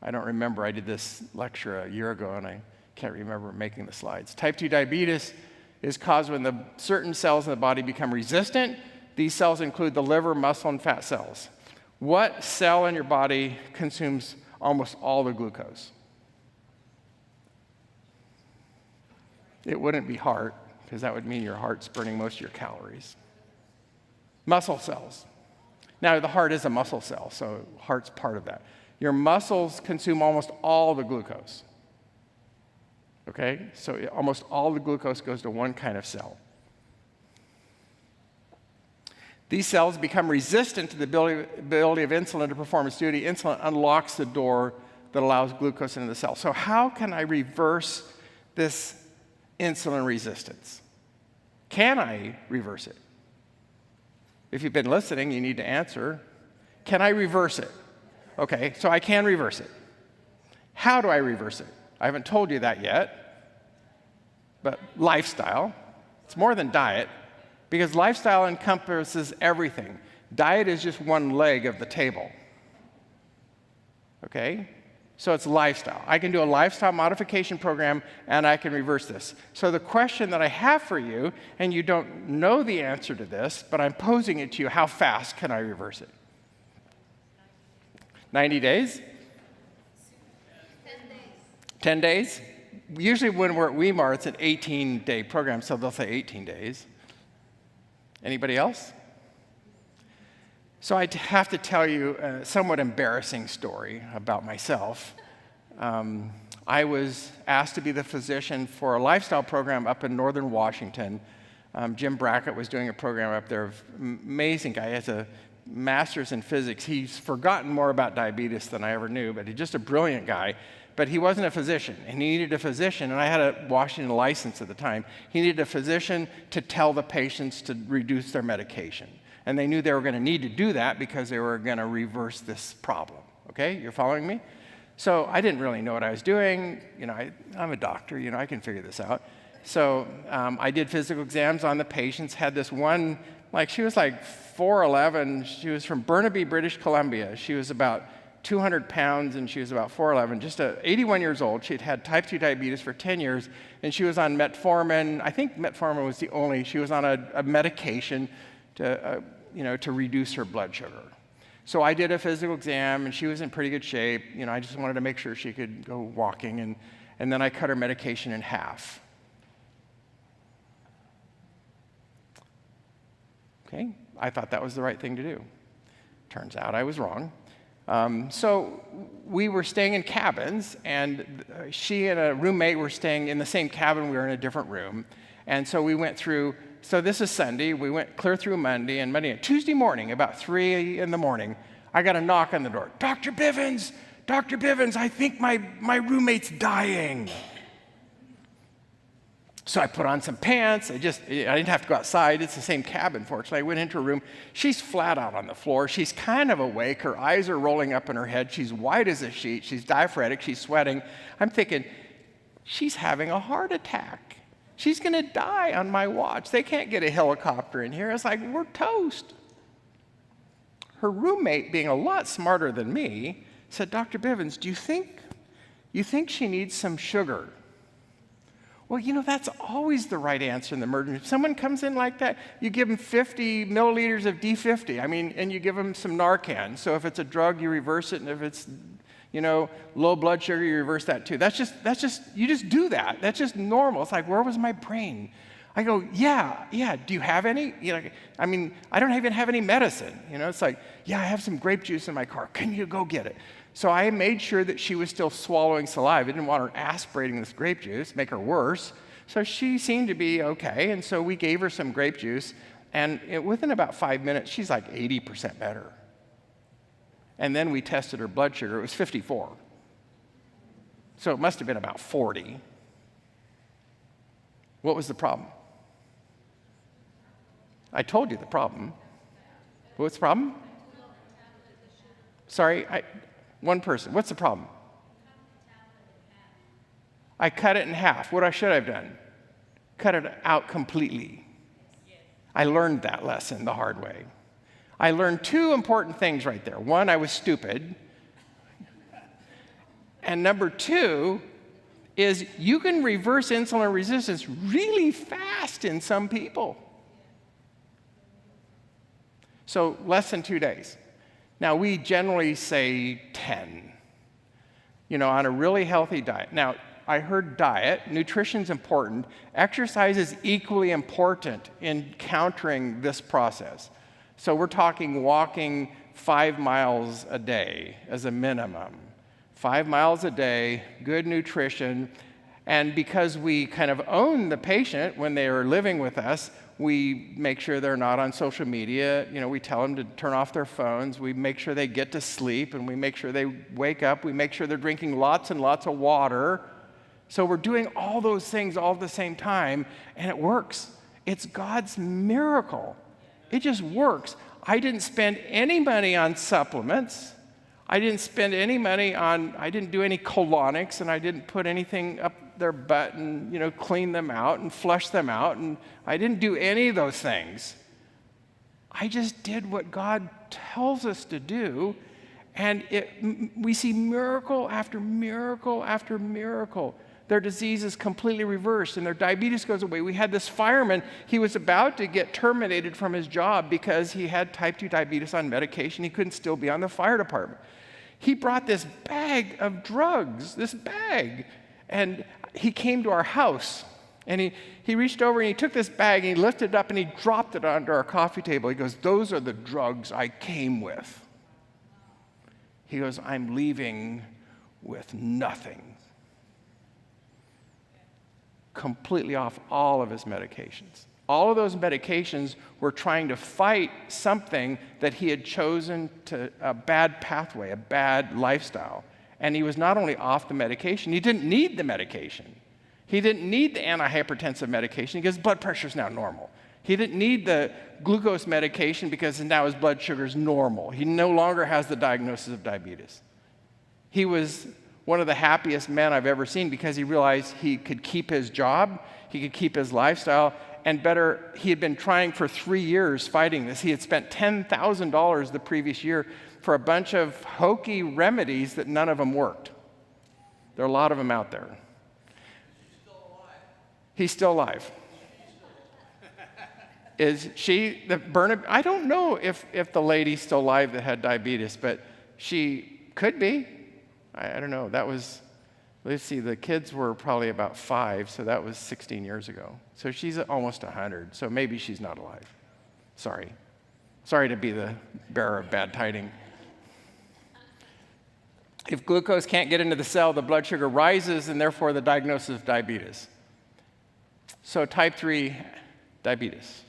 I don't remember. I did this lecture a year ago, and I can't remember making the slides. Type 2 diabetes is caused when certain cells in the body become resistant. These cells include the liver, muscle, and fat cells. What cell in your body consumes almost all the glucose? It wouldn't be heart, because that would mean your heart's burning most of your calories. Muscle cells. Now, the heart is a muscle cell, so heart's part of that. Your muscles consume almost all the glucose. Okay? So almost all the glucose goes to one kind of cell. These cells become resistant to the ability of insulin to perform its duty. Insulin unlocks the door that allows glucose into the cell. So how can I reverse this insulin resistance? Can I reverse it? If you've been listening, you need to answer. Can I reverse it? Okay, so I can reverse it. How do I reverse it? I haven't told you that yet, but lifestyle. It's more than diet, because lifestyle encompasses everything. Diet is just one leg of the table. Okay? So it's lifestyle. I can do a lifestyle modification program, and I can reverse this. So the question that I have for you, and you don't know the answer to this, but I'm posing it to you, how fast can I reverse it? 90 days? 10 days? Usually when we're at Weimar, it's an 18-day program, so they'll say 18 days. Anybody else? So I have to tell you a somewhat embarrassing story about myself. I was asked to be the physician for a lifestyle program up in northern Washington. Jim Brackett was doing a program up there. Amazing guy. He has a master's in physics. He's forgotten more about diabetes than I ever knew, but he's just a brilliant guy. But he wasn't a physician, and he needed a physician, and I had a Washington license at the time. He needed a physician to tell the patients to reduce their medication. And they knew they were going to need to do that because they were going to reverse this problem. Okay, you're following me? So I didn't really know what I was doing. You know, I'm a doctor. You know, I can figure this out. So I did physical exams on the patients. Had this one, she was like 4'11". She was from Burnaby, British Columbia. She was about 200 pounds, and she was about 4'11", just 81 years old. She'd had type 2 diabetes for 10 years, and she was on metformin. I think metformin was she was on a medication to reduce her blood sugar. So I did a physical exam, and she was in pretty good shape. You know, I just wanted to make sure she could go walking, and then I cut her medication in half. Okay, I thought that was the right thing to do. Turns out I was wrong. So we were staying in cabins, and she and a roommate were staying in the same cabin. We were in a different room. And so we went through, so this is Sunday. We went clear through Monday and Monday. Tuesday morning, about 3 in the morning, I got a knock on the door. Dr. Bivens, I think my roommate's dying. So I put on some pants. I didn't have to go outside. It's the same cabin, fortunately. I went into her room. She's flat out on the floor. She's kind of awake. Her eyes are rolling up in her head. She's white as a sheet. She's diaphoretic. She's sweating. I'm thinking, she's having a heart attack. She's going to die on my watch. They can't get a helicopter in here. It's like, we're toast. Her roommate, being a lot smarter than me, said, Dr. Bivens, do you think she needs some sugar? Well, you know, that's always the right answer in the emergency. If someone comes in like that, you give them 50 milliliters of D50. And you give them some Narcan. So if it's a drug, you reverse it. And if it's, low blood sugar, you reverse that too. You just do that. That's just normal. It's like, where was my brain? I go, yeah. Do you have any? I don't even have any medicine. It's like, yeah, I have some grape juice in my car. Can you go get it? So I made sure that she was still swallowing saliva. I didn't want her aspirating this grape juice, make her worse. So she seemed to be okay, and so we gave her some grape juice, and within about 5 minutes, she's like 80% better. And then we tested her blood sugar. It was 54. So it must have been about 40. What was the problem? I told you the problem. What's the problem? Sorry, one person. What's the problem? I cut it in half. What should I have done? Cut it out completely. I learned that lesson the hard way. I learned 2 important things right there. One, I was stupid. And number 2 is you can reverse insulin resistance really fast in some people. So less than 2 days. Now, we generally say 10, on a really healthy diet. Now, I heard diet, nutrition's important. Exercise is equally important in countering this process. So we're talking walking 5 miles a day as a minimum. 5 miles a day, good nutrition. And because we kind of own the patient when they are living with us, we make sure they're not on social media. We tell them to turn off their phones. We make sure they get to sleep, and we make sure they wake up. We make sure they're drinking lots and lots of water. So we're doing all those things all at the same time, and it works. It's God's miracle. It just works. I didn't spend any money on supplements. I didn't spend any money I didn't do any colonics, and I didn't put anything up their butt and, clean them out and flush them out, and I didn't do any of those things. I just did what God tells us to do, and we see miracle after miracle after miracle. Their disease is completely reversed, and their diabetes goes away. We had this fireman, he was about to get terminated from his job because he had type 2 diabetes on medication. He couldn't still be on the fire department. He brought this bag of drugs, and he came to our house, and he reached over and he took this bag and he lifted it up and he dropped it onto our coffee table. He goes, "Those are the drugs I came with." He goes, "I'm leaving with nothing." Completely off all of his medications. All of those medications were trying to fight something that he had chosen a bad pathway, a bad lifestyle. And he was not only off the medication, he didn't need the medication. He didn't need the antihypertensive medication because his blood pressure is now normal. He didn't need the glucose medication because now his blood sugar is normal. He no longer has the diagnosis of diabetes. He was one of the happiest men I've ever seen because he realized he could keep his job, he could keep his lifestyle, and better, he had been trying for 3 years fighting this. He had spent $10,000 the previous year for a bunch of hokey remedies that none of them worked. There are a lot of them out there. He's still alive. Is she the Bernab? I don't know if the lady's still alive that had diabetes, but she could be. I don't know. That was, let's see, the kids were probably about 5, so that was 16 years ago. So she's almost 100, so maybe she's not alive. Sorry. Sorry to be the bearer of bad tidings. If glucose can't get into the cell, the blood sugar rises, and therefore the diagnosis of diabetes. So type 3 diabetes.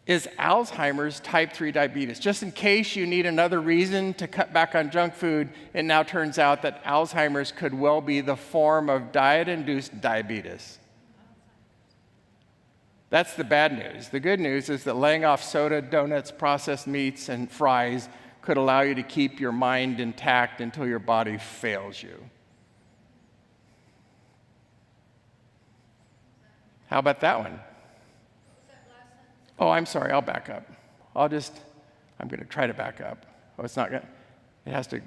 Is Alzheimer's type 3 diabetes? Just in case you need another reason to cut back on junk food, it now turns out that Alzheimer's could well be the form of diet-induced diabetes. That's the bad news. The good news is that laying off soda, donuts, processed meats, and fries could allow you to keep your mind intact until your body fails you. How about that one? Oh, I'm sorry, I'll back up. I'm going to try to back up. Oh, it's not going to, it has to,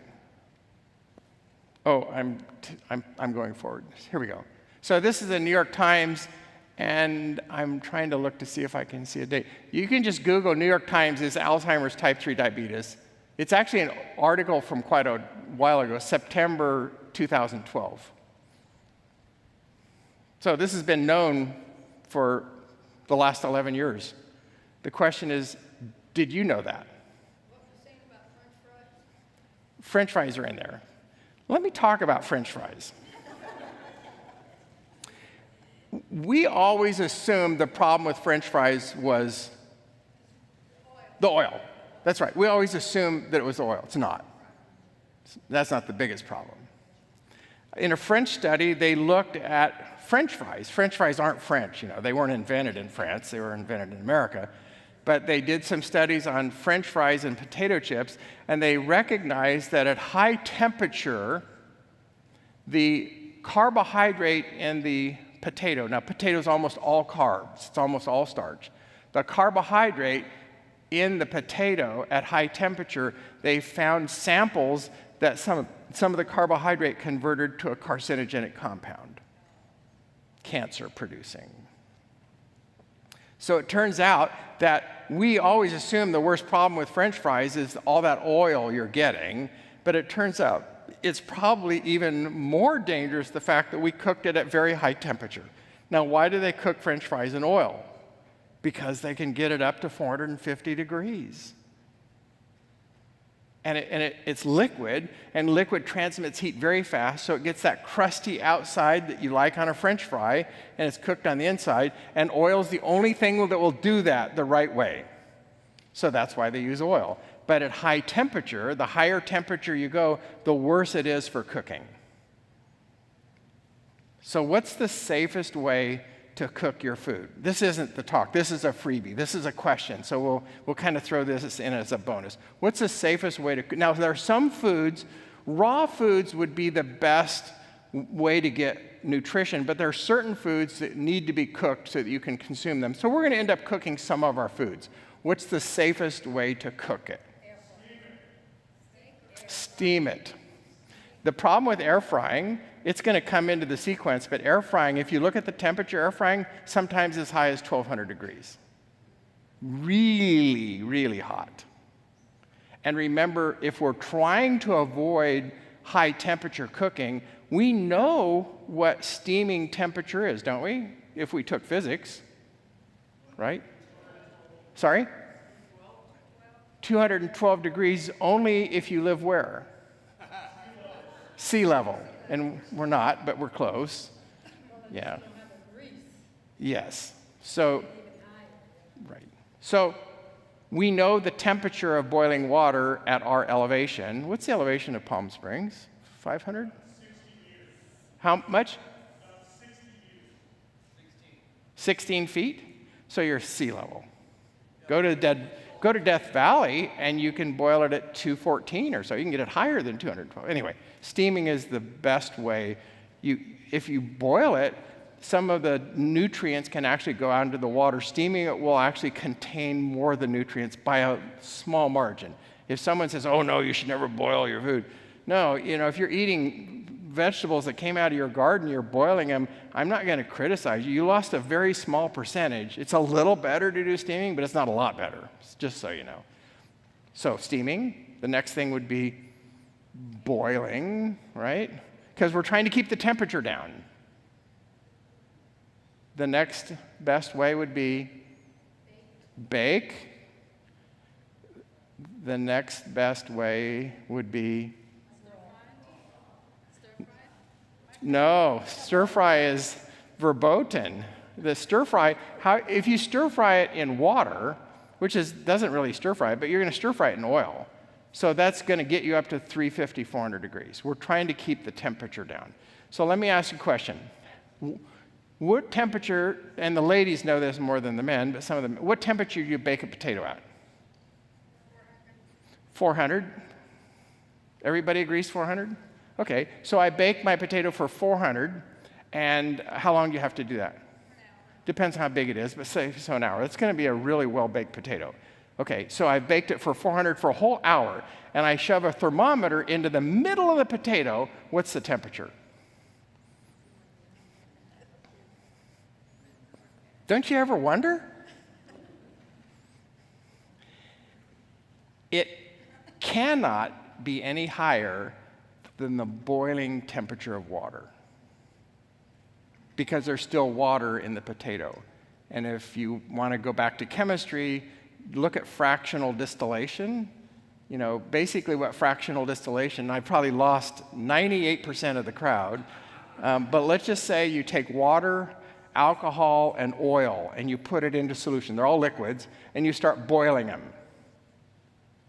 oh, I'm going forward. Here we go. So this is the New York Times, and I'm trying to look to see if I can see a date. You can just Google New York Times is Alzheimer's type 3 diabetes. It's actually an article from quite a while ago, September 2012. So this has been known for the last 11 years. The question is, did you know that? What was saying about French fries? French fries are in there. Let me talk about French fries. We always assumed the problem with French fries was the oil. That's right. We always assumed that it was oil. It's not. That's not the biggest problem. In a French study, they looked at French fries. French fries aren't French, They weren't invented in France. They were invented in America. But they did some studies on French fries and potato chips, and they recognized that at high temperature, the carbohydrate in the potato, now potato is almost all carbs, it's almost all starch. The carbohydrate in the potato at high temperature, they found samples that some of the carbohydrate converted to a carcinogenic compound, cancer producing. So it turns out that we always assume the worst problem with French fries is all that oil you're getting, but it turns out it's probably even more dangerous the fact that we cooked it at very high temperature. Now, why do they cook French fries in oil? Because they can get it up to 450 degrees. And it's liquid, and liquid transmits heat very fast, so it gets that crusty outside that you like on a French fry, and it's cooked on the inside, and oil's the only thing that will do that the right way. So that's why they use oil. But at high temperature, the higher temperature you go, the worse it is for cooking. So what's the safest way to cook your food? This isn't the talk. This is a freebie. This is a question. So we'll kind of throw this in as a bonus. What's the safest way to cook? Now, there are some foods, raw foods would be the best way to get nutrition, but there are certain foods that need to be cooked so that you can consume them. So we're going to end up cooking some of our foods. What's the safest way to cook it? Steam it. The problem with air frying, it's going to come into the sequence, but air frying, if you look at the temperature, air frying sometimes as high as 1,200 degrees. Really, really hot. And remember, if we're trying to avoid high temperature cooking, we know what steaming temperature is, don't we? If we took physics, right? Sorry? 212 degrees only if you live where? Sea level. And we're not, but we're close. Yeah. Yes. So, right. So we know the temperature of boiling water at our elevation. What's the elevation of Palm Springs? 500? 60 meters. How much? 60 meters. 16 feet? So you're sea level. Go to Death Valley, and you can boil it at 214 or so. You can get it higher than 212. Anyway, steaming is the best way. If you boil it, some of the nutrients can actually go out into the water. Steaming it will actually contain more of the nutrients by a small margin. If someone says, oh, no, you should never boil your food. No, if you're eating vegetables that came out of your garden, you're boiling them, I'm not going to criticize you. You lost a very small percentage. It's a little better to do steaming, but it's not a lot better, just so you know. So steaming, the next thing would be boiling, right? Because we're trying to keep the temperature down. The next best way would be bake. The next best way would be no, stir fry is verboten. The stir fry, if you stir fry it in water, which doesn't really stir fry it, but you're going to stir fry it in oil. So that's going to get you up to 350, 400 degrees. We're trying to keep the temperature down. So let me ask you a question. What temperature, and the ladies know this more than the men, but some of them, what temperature do you bake a potato at? 400? Everybody agrees 400? Okay, so I bake my potato for 400, and how long do you have to do that? Depends on how big it is, but say so an hour. It's going to be a really well-baked potato. Okay, so I've baked it for 400 for a whole hour, and I shove a thermometer into the middle of the potato. What's the temperature? Don't you ever wonder? It cannot be any higher than the boiling temperature of water, because there's still water in the potato. And if you want to go back to chemistry, look at fractional distillation. Basically what fractional distillation, I probably lost 98% of the crowd, but let's just say you take water, alcohol, and oil, and you put it into solution. They're all liquids, and you start boiling them,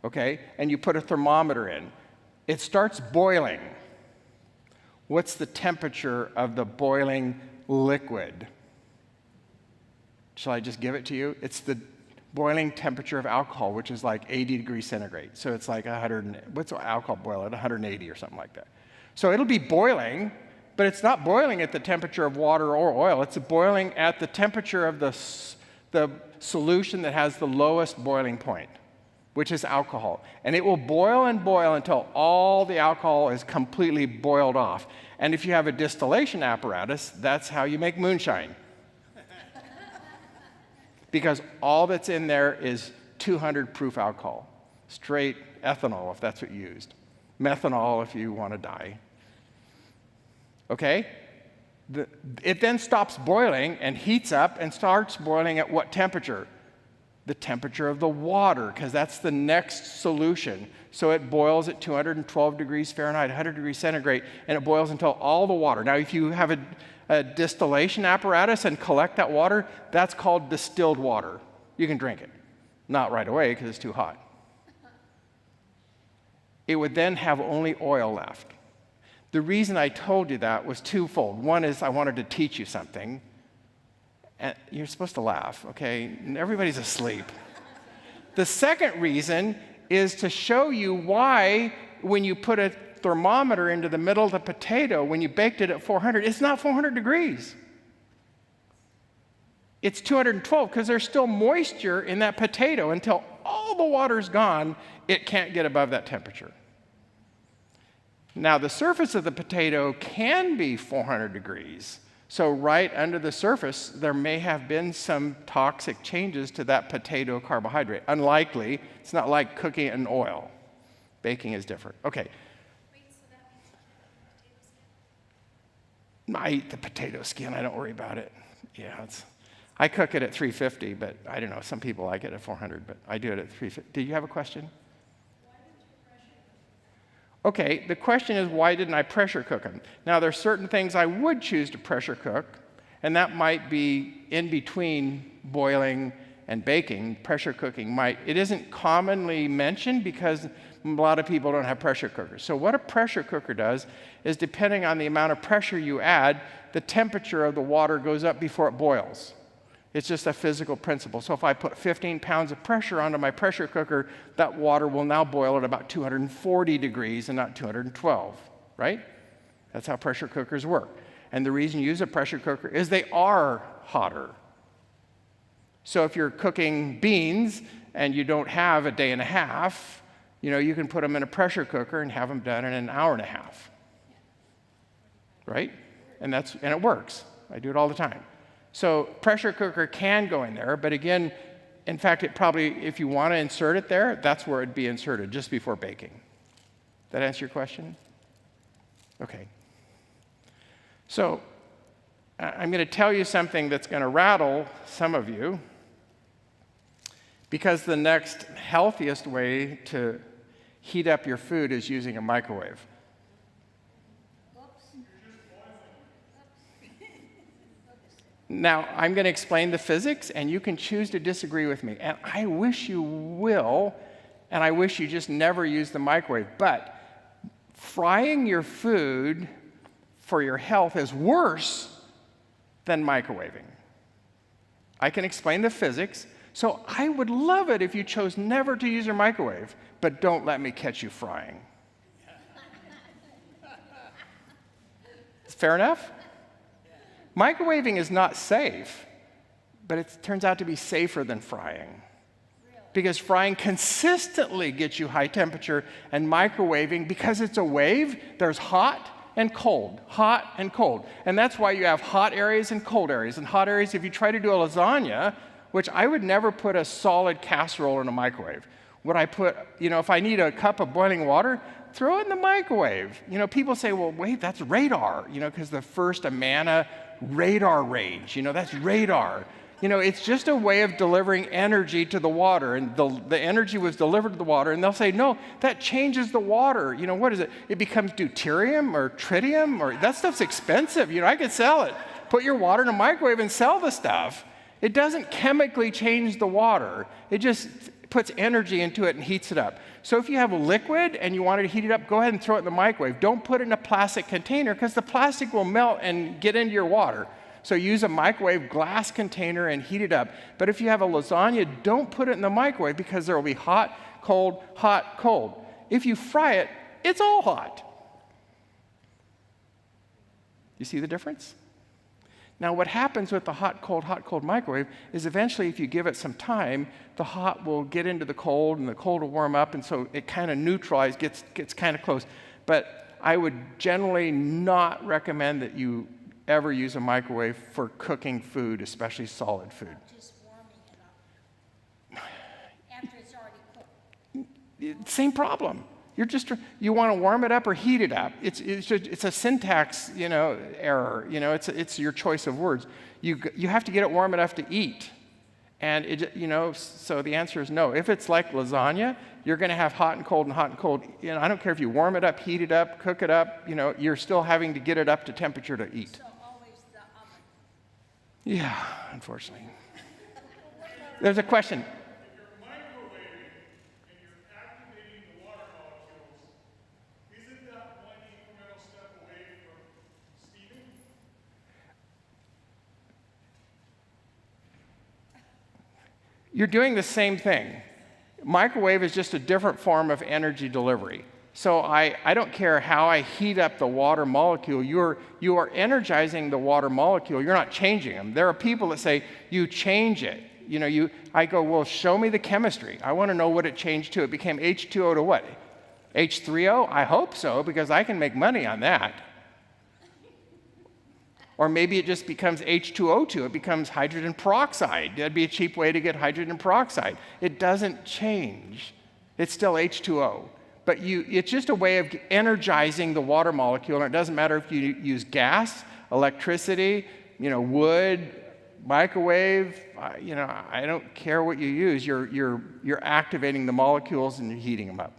okay? And you put a thermometer in. It starts boiling. What's the temperature of the boiling liquid? Shall I just give it to you? It's the boiling temperature of alcohol, which is like 80 degrees centigrade. So it's like 100, what's alcohol boil at? 180 or something like that. So it'll be boiling, but it's not boiling at the temperature of water or oil. It's boiling at the temperature of the solution that has the lowest boiling point, which is alcohol. And it will boil and boil until all the alcohol is completely boiled off. And if you have a distillation apparatus, that's how you make moonshine. because all that's in there is 200 proof alcohol, straight ethanol if that's what you used, methanol if you want to die. Okay? It then stops boiling and heats up and starts boiling at what temperature? The temperature of the water, because that's the next solution. So it boils at 212 degrees Fahrenheit, 100 degrees centigrade, and it boils until all the water. Now, if you have a distillation apparatus and collect that water, that's called distilled water. You can drink it. Not right away because it's too hot. It would then have only oil left. The reason I told you that was twofold. One is I wanted to teach you something. And you're supposed to laugh, okay? Everybody's asleep. The second reason is to show you why when you put a thermometer into the middle of the potato, when you baked it at 400, it's not 400 degrees. It's 212 because there's still moisture in that potato. Until all the water's gone, it can't get above that temperature. Now, the surface of the potato can be 400 degrees. So right under the surface, there may have been some toxic changes to that potato carbohydrate. Unlikely. It's not like cooking it in oil. Baking is different. Okay. Wait, so that means you have potato skin? I eat the potato skin. I don't worry about it. Yeah, I cook it at 350, but I don't know. Some people like it at 400, but I do it at 350. Do you have a question? Okay, the question is, why didn't I pressure cook them? Now, there's certain things I would choose to pressure cook, and that might be in between boiling and baking. Pressure cooking might. It isn't commonly mentioned because a lot of people don't have pressure cookers. So what a pressure cooker does is, depending on the amount of pressure you add, the temperature of the water goes up before it boils. It's just a physical principle. So if I put 15 pounds of pressure onto my pressure cooker, that water will now boil at about 240 degrees and not 212, right? That's how pressure cookers work. And the reason you use a pressure cooker is they are hotter. So if you're cooking beans and you don't have a day and a half, you can put them in a pressure cooker and have them done in an hour and a half, right? And it works. I do it all the time. So pressure cooker can go in there, but again, in fact, it probably, if you want to insert it there, that's where it'd be inserted, just before baking. That answer your question? Okay. So I'm going to tell you something that's going to rattle some of you, because the next healthiest way to heat up your food is using a microwave. Now, I'm going to explain the physics, and you can choose to disagree with me. And I wish you will, and I wish you just never use the microwave. But frying your food for your health is worse than microwaving. I can explain the physics. So I would love it if you chose never to use your microwave, but don't let me catch you frying. Fair enough? Microwaving is not safe, but it turns out to be safer than frying. Because frying consistently gets you high temperature, and microwaving, because it's a wave, there's hot and cold, hot and cold. And that's why you have hot areas and cold areas. And hot areas, if you try to do a lasagna, which I would never put a solid casserole in a microwave. Would I put, if I need a cup of boiling water, throw it in the microwave. People say, well, wait, that's radar, because the first Amana radar range, that's radar. It's just a way of delivering energy to the water, and the energy was delivered to the water, and they'll say, no, that changes the water. What is it? It becomes deuterium or tritium, or that stuff's expensive. I could sell it. Put your water in a microwave and sell the stuff. It doesn't chemically change the water. It just puts energy into it and heats it up. So if you have a liquid and you want to heat it up, go ahead and throw it in the microwave. Don't put it in a plastic container, because the plastic will melt and get into your water. So use a microwave glass container and heat it up. But if you have a lasagna, don't put it in the microwave, because there will be hot, cold, hot, cold. If you fry it, it's all hot. You see the difference? Now, what happens with the hot, cold microwave is eventually, if you give it some time, the hot will get into the cold, and the cold will warm up, and so it kind of neutralizes, gets kind of close. But I would generally not recommend that you ever use a microwave for cooking food, especially solid food. Just warming it up. Same problem. You want to warm it up or heat it up. It's a syntax, error. It's your choice of words. You have to get it warm enough to eat. And so the answer is no. If it's like lasagna, you're going to have hot and cold and hot and cold. I don't care if you warm it up, heat it up, cook it up. You're still having to get it up to temperature to eat. So always the oven. Yeah, unfortunately. There's a question. If you're microwaving and you're activating the water molecules, isn't that one incremental step away from steaming? You're doing the same thing. Microwave is just a different form of energy delivery. So I don't care how I heat up the water molecule, you are energizing the water molecule. You're not changing them. There are people that say, you change it. I go, well, show me the chemistry. I want to know what it changed to. It became H2O to what? H3O? I hope so, because I can make money on that. Or maybe it just becomes H2O2. It becomes hydrogen peroxide. That'd be a cheap way to get hydrogen peroxide. It doesn't change. It's still H2O. But it's just a way of energizing the water molecule. And it doesn't matter if you use gas, electricity, wood, microwave. I don't care what you use. You're activating the molecules and you're heating them up.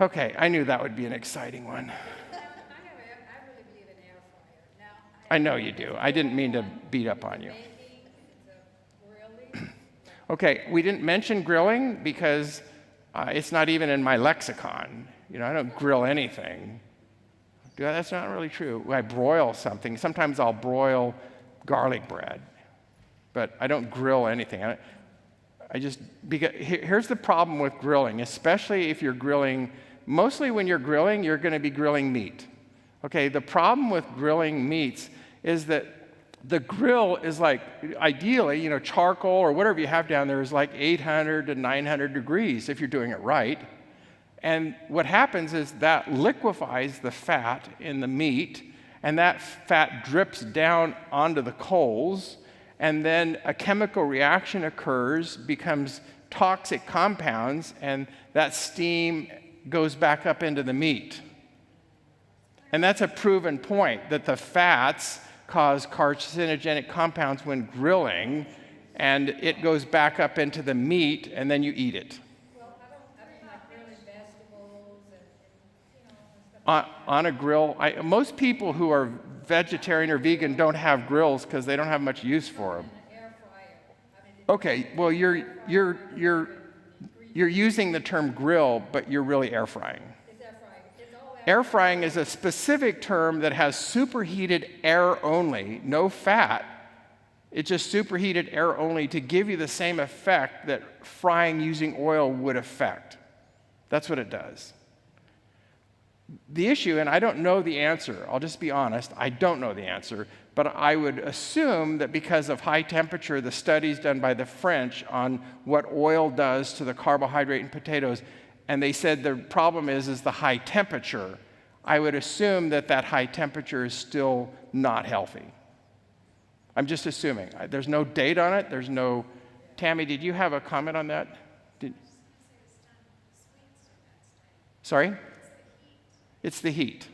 Okay, I knew that would be an exciting one. I really believe in air fryer. Now, I know you do. I didn't mean to beat up on you. baking, it's a grilling. Okay, we didn't mention grilling because it's not even in my lexicon. I don't grill anything. That's not really true. I broil something. Sometimes I'll broil garlic bread, but I don't grill anything. Here's the problem with grilling, especially if you're grilling. Mostly when you're grilling, you're going to be grilling meat. Okay, the problem with grilling meats is that the grill is like, ideally, charcoal or whatever you have down there is like 800 to 900 degrees if you're doing it right. And what happens is that liquefies the fat in the meat, and that fat drips down onto the coals, and then a chemical reaction occurs, becomes toxic compounds, and that steam goes back up into the meat. And that's a proven point, that the fats cause carcinogenic compounds when grilling, and it goes back up into the meat, and then you eat it. Well, I don't like grilling vegetables and stuff. On a grill, most people who are vegetarian or vegan don't have grills because they don't have much use for them. An air fryer. Okay, well, you're using the term grill, but you're really air frying. It's air frying. It's all Air frying is a specific term that has superheated air only, no fat. It's just superheated air only to give you the same effect that frying using oil would affect. That's what it does. The issue, and I don't know the answer, I'll just be honest, I don't know the answer, but I would assume that because of high temperature, the studies done by the French on what oil does to the carbohydrate in potatoes, and they said the problem is the high temperature. I would assume that high temperature is still not healthy. I'm just assuming. There's no date on it. There's no... Tammy, did you have a comment on that? Sorry? It's the heat.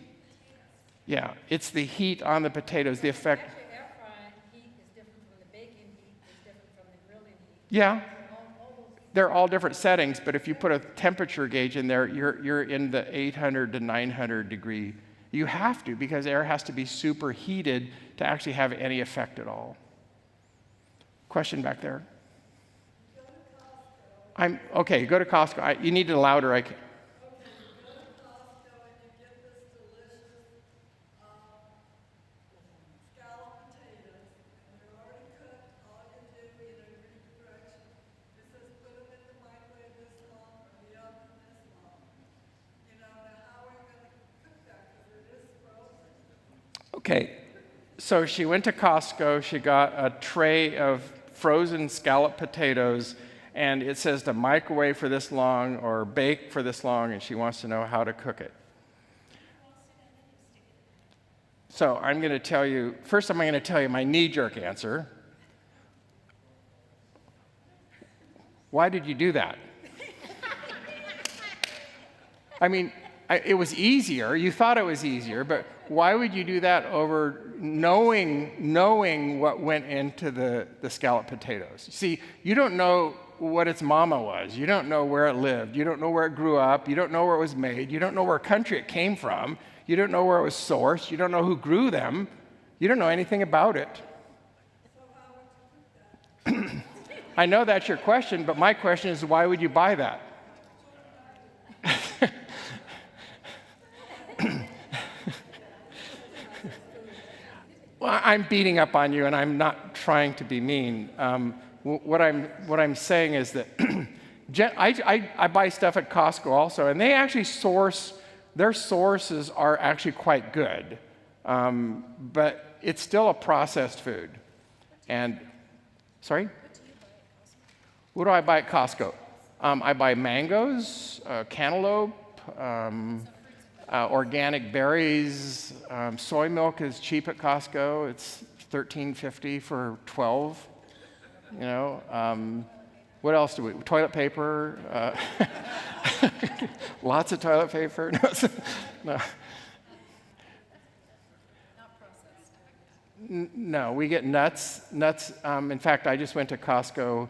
Yeah, it's the heat on the potatoes, the effect. Actually, air frying heat is different from the baking heat, is different from the grilling heat. Yeah, All those they're all different settings, but if you put a temperature gauge in there, you're in the 800 to 900 degree. You have to, because air has to be superheated to actually have any effect at all. Question back there? Okay, go to Costco. You need it louder. I can't. Okay, so she went to Costco, she got a tray of frozen scalloped potatoes, and it says to microwave for this long or bake for this long, and she wants to know how to cook it. So I'm going to tell you, first I'm going to tell you my knee-jerk answer. Why did you do that? I mean, it was easier. You thought it was easier, but why would you do that over knowing what went into the scalloped potatoes? See, you don't know what its mama was. You don't know where it lived. You don't know where it grew up. You don't know where it was made. You don't know what country it came from. You don't know where it was sourced. You don't know who grew them. You don't know anything about it. I know that's your question, but my question is, why would you buy that? Well, I'm beating up on you, and I'm not trying to be mean. What I'm saying is that I buy stuff at Costco also, and they actually their sources are actually quite good, but it's still a processed food. And sorry, what do I buy at Costco? I buy mangoes, cantaloupe. Organic berries, soy milk is cheap at Costco. It's $13.50 for 12. You know, what else do we? Toilet paper, lots of toilet paper. No. No, we get nuts. In fact, I just went to Costco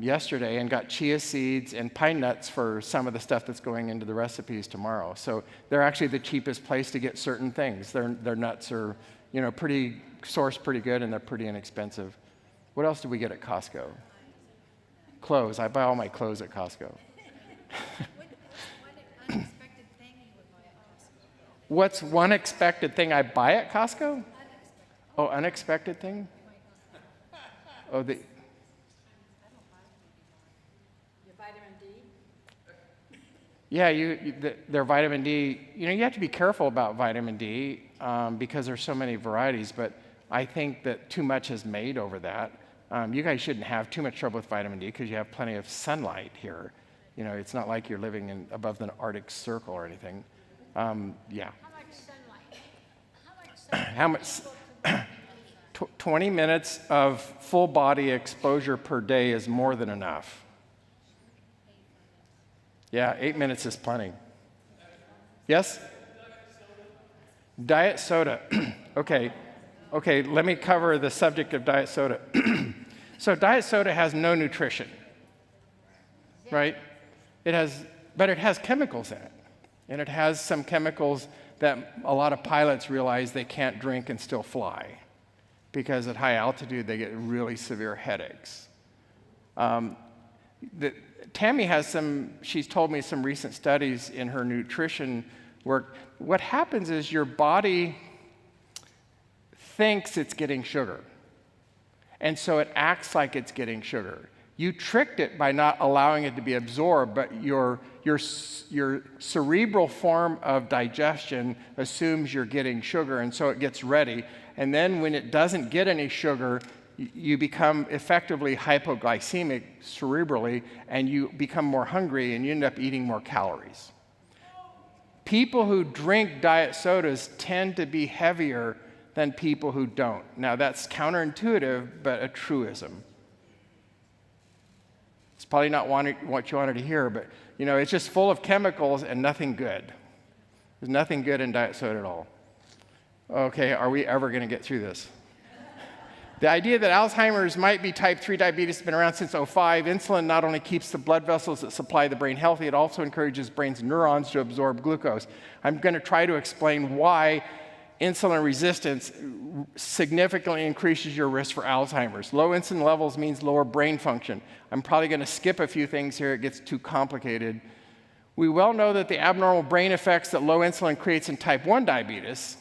yesterday and got chia seeds and pine nuts for some of the stuff that's going into the recipes tomorrow. So they're actually the cheapest place to get certain things. Their nuts are, sourced pretty good, and they're pretty inexpensive. What else do we get at Costco? Clothes. I buy all my clothes at Costco. What's one expected thing I buy at Costco? Oh, unexpected thing? Oh, their vitamin D? Yeah, their vitamin D, you have to be careful about vitamin D because there's so many varieties, but I think that too much is made over that. You guys shouldn't have too much trouble with vitamin D because you have plenty of sunlight here. It's not like you're living above the Arctic Circle or anything. Yeah. How much sunlight? How much? 20 minutes of full body exposure per day is more than enough. Yeah, 8 minutes is plenty. Yes? Diet soda. Okay, let me cover the subject of diet soda. So diet soda has no nutrition, right? But it has chemicals in it. And it has some chemicals that a lot of pilots realize they can't drink and still fly, because at high altitude they get really severe headaches. Tammy has she's told me some recent studies in her nutrition work. What happens is your body thinks it's getting sugar, and so it acts like it's getting sugar. You tricked it by not allowing it to be absorbed, but your cerebral form of digestion assumes you're getting sugar, and so it gets ready. And then when it doesn't get any sugar, you become effectively hypoglycemic cerebrally, and you become more hungry, and you end up eating more calories. People who drink diet sodas tend to be heavier than people who don't. Now, that's counterintuitive, but a truism. It's probably not what you wanted to hear, but it's just full of chemicals and nothing good. There's nothing good in diet soda at all. Okay, are we ever going to get through this? The idea that Alzheimer's might be type 3 diabetes has been around since 2005. Insulin not only keeps the blood vessels that supply the brain healthy, it also encourages brain's neurons to absorb glucose. I'm going to try to explain why insulin resistance significantly increases your risk for Alzheimer's. Low insulin levels means lower brain function. I'm probably going to skip a few things here. It gets too complicated. We well know that the abnormal brain effects that low insulin creates in type 1 diabetes,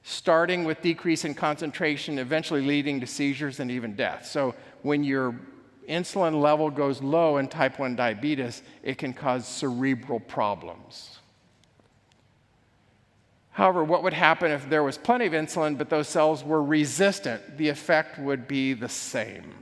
starting with decrease in concentration, eventually leading to seizures and even death. So when your insulin level goes low in type 1 diabetes, it can cause cerebral problems. However, what would happen if there was plenty of insulin, but those cells were resistant? The effect would be the same.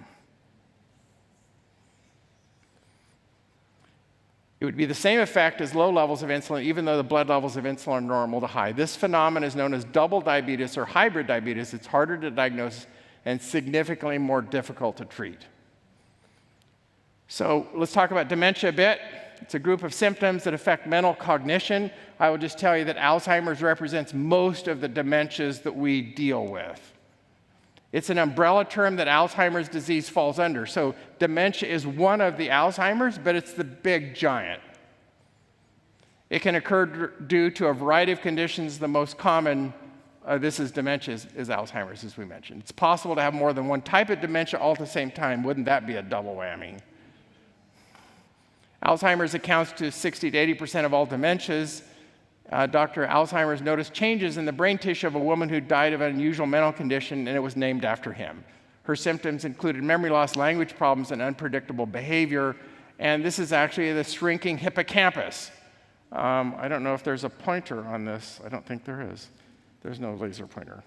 It would be the same effect as low levels of insulin, even though the blood levels of insulin are normal to high. This phenomenon is known as double diabetes or hybrid diabetes. It's harder to diagnose and significantly more difficult to treat. So let's talk about dementia a bit. It's a group of symptoms that affect mental cognition. I will just tell you that Alzheimer's represents most of the dementias that we deal with. It's an umbrella term that Alzheimer's disease falls under. So dementia is one of the Alzheimer's, but it's the big giant. It can occur due to a variety of conditions. The most common, this is dementia, is Alzheimer's, as we mentioned. It's possible to have more than one type of dementia all at the same time. Wouldn't that be a double whammy? Alzheimer's accounts to 60 to 80% of all dementias. Dr. Alzheimer's noticed changes in the brain tissue of a woman who died of an unusual mental condition, and it was named after him. Her symptoms included memory loss, language problems, and unpredictable behavior. And this is actually the shrinking hippocampus. I don't know if there's a pointer on this. I don't think there is. There's no laser pointer.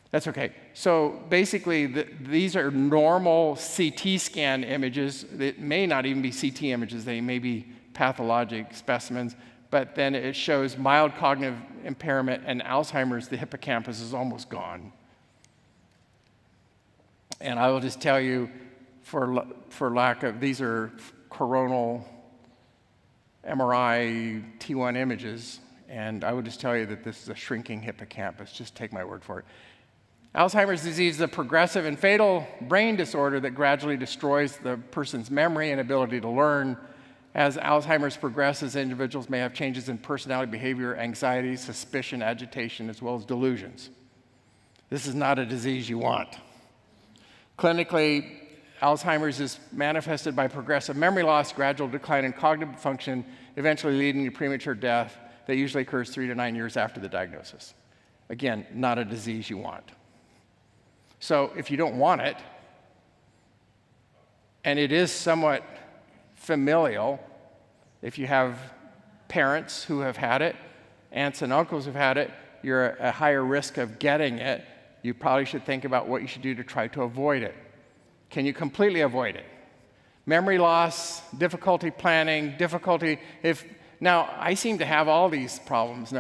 That's okay. So basically, these are normal CT scan images. It may not even be CT images. They may be pathologic specimens. But then it shows mild cognitive impairment, and Alzheimer's, the hippocampus is almost gone. And I will just tell you, for lack of, these are coronal MRI T1 images, and I would just tell you that this is a shrinking hippocampus. Just take my word for it. Alzheimer's disease is a progressive and fatal brain disorder that gradually destroys the person's memory and ability to learn. As Alzheimer's progresses, individuals may have changes in personality, behavior, anxiety, suspicion, agitation, as well as delusions. This is not a disease you want. Clinically, Alzheimer's is manifested by progressive memory loss, gradual decline in cognitive function, eventually leading to premature death that usually occurs 3 to 9 years after the diagnosis. Again, not a disease you want. So if you don't want it, and it is somewhat familial, if you have parents who have had it, aunts and uncles who've had it, you're at a higher risk of getting it. You probably should think about what you should do to try to avoid it. Can you completely avoid it? Memory loss, difficulty planning, now I seem to have all these problems.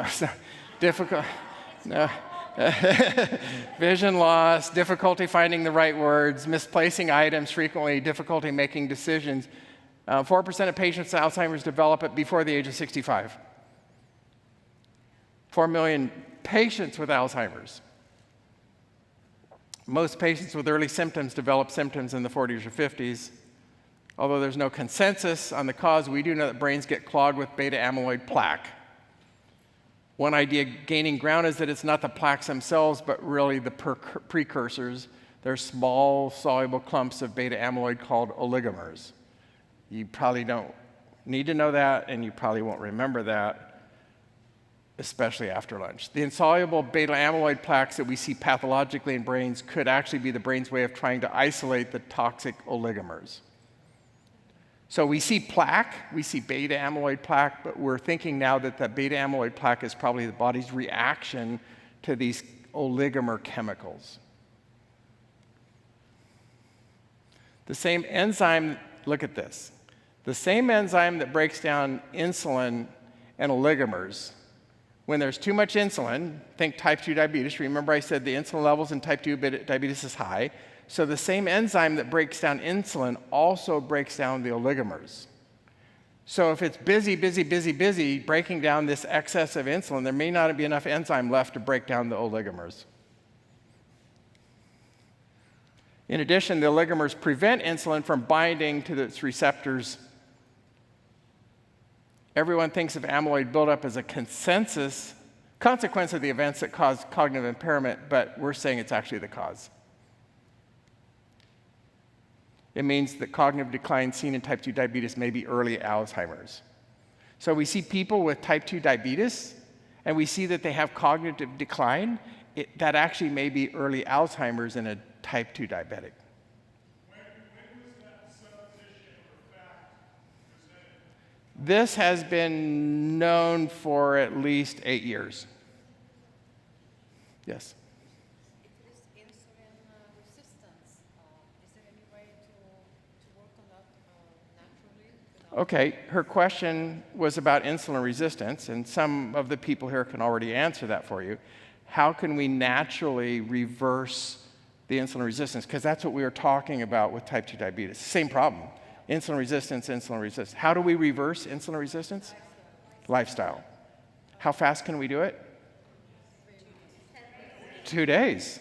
Vision loss, difficulty finding the right words, misplacing items frequently, difficulty making decisions. 4% of patients with Alzheimer's develop it before the age of 65. 4 million patients with Alzheimer's. Most patients with early symptoms develop symptoms in the 40s or 50s. Although there's no consensus on the cause, we do know that brains get clogged with beta amyloid plaque. One idea gaining ground is that it's not the plaques themselves, but really the precursors. They're small, soluble clumps of beta amyloid called oligomers. You probably don't need to know that, and you probably won't remember that, especially after lunch. The insoluble beta amyloid plaques that we see pathologically in brains could actually be the brain's way of trying to isolate the toxic oligomers. So we see plaque, we see beta amyloid plaque, but we're thinking now that the beta amyloid plaque is probably the body's reaction to these oligomer chemicals. The same enzyme, look at this. The same enzyme that breaks down insulin and oligomers, when there's too much insulin, think type 2 diabetes. Remember I said the insulin levels in type 2 diabetes is high. So the same enzyme that breaks down insulin also breaks down the oligomers. So if it's busy breaking down this excess of insulin, there may not be enough enzyme left to break down the oligomers. In addition, the oligomers prevent insulin from binding to its receptors. Everyone thinks of amyloid buildup as a consequence of the events that cause cognitive impairment, but we're saying it's actually the cause. It means that cognitive decline seen in type 2 diabetes may be early Alzheimer's. So we see people with type 2 diabetes, and we see that they have cognitive decline. That actually may be early Alzheimer's in a type 2 diabetic. When was that supposition or fact presented? This has been known for at least 8 years. Yes? It is insulin resistance. Is there any way to work on that naturally? Okay, her question was about insulin resistance, and some of the people here can already answer that for you. How can we naturally reverse the insulin resistance? Because that's what we were talking about with type 2 diabetes. Same problem. Insulin resistance, insulin resistance. How do we reverse insulin resistance? Lifestyle. How fast can we do it? 2 days.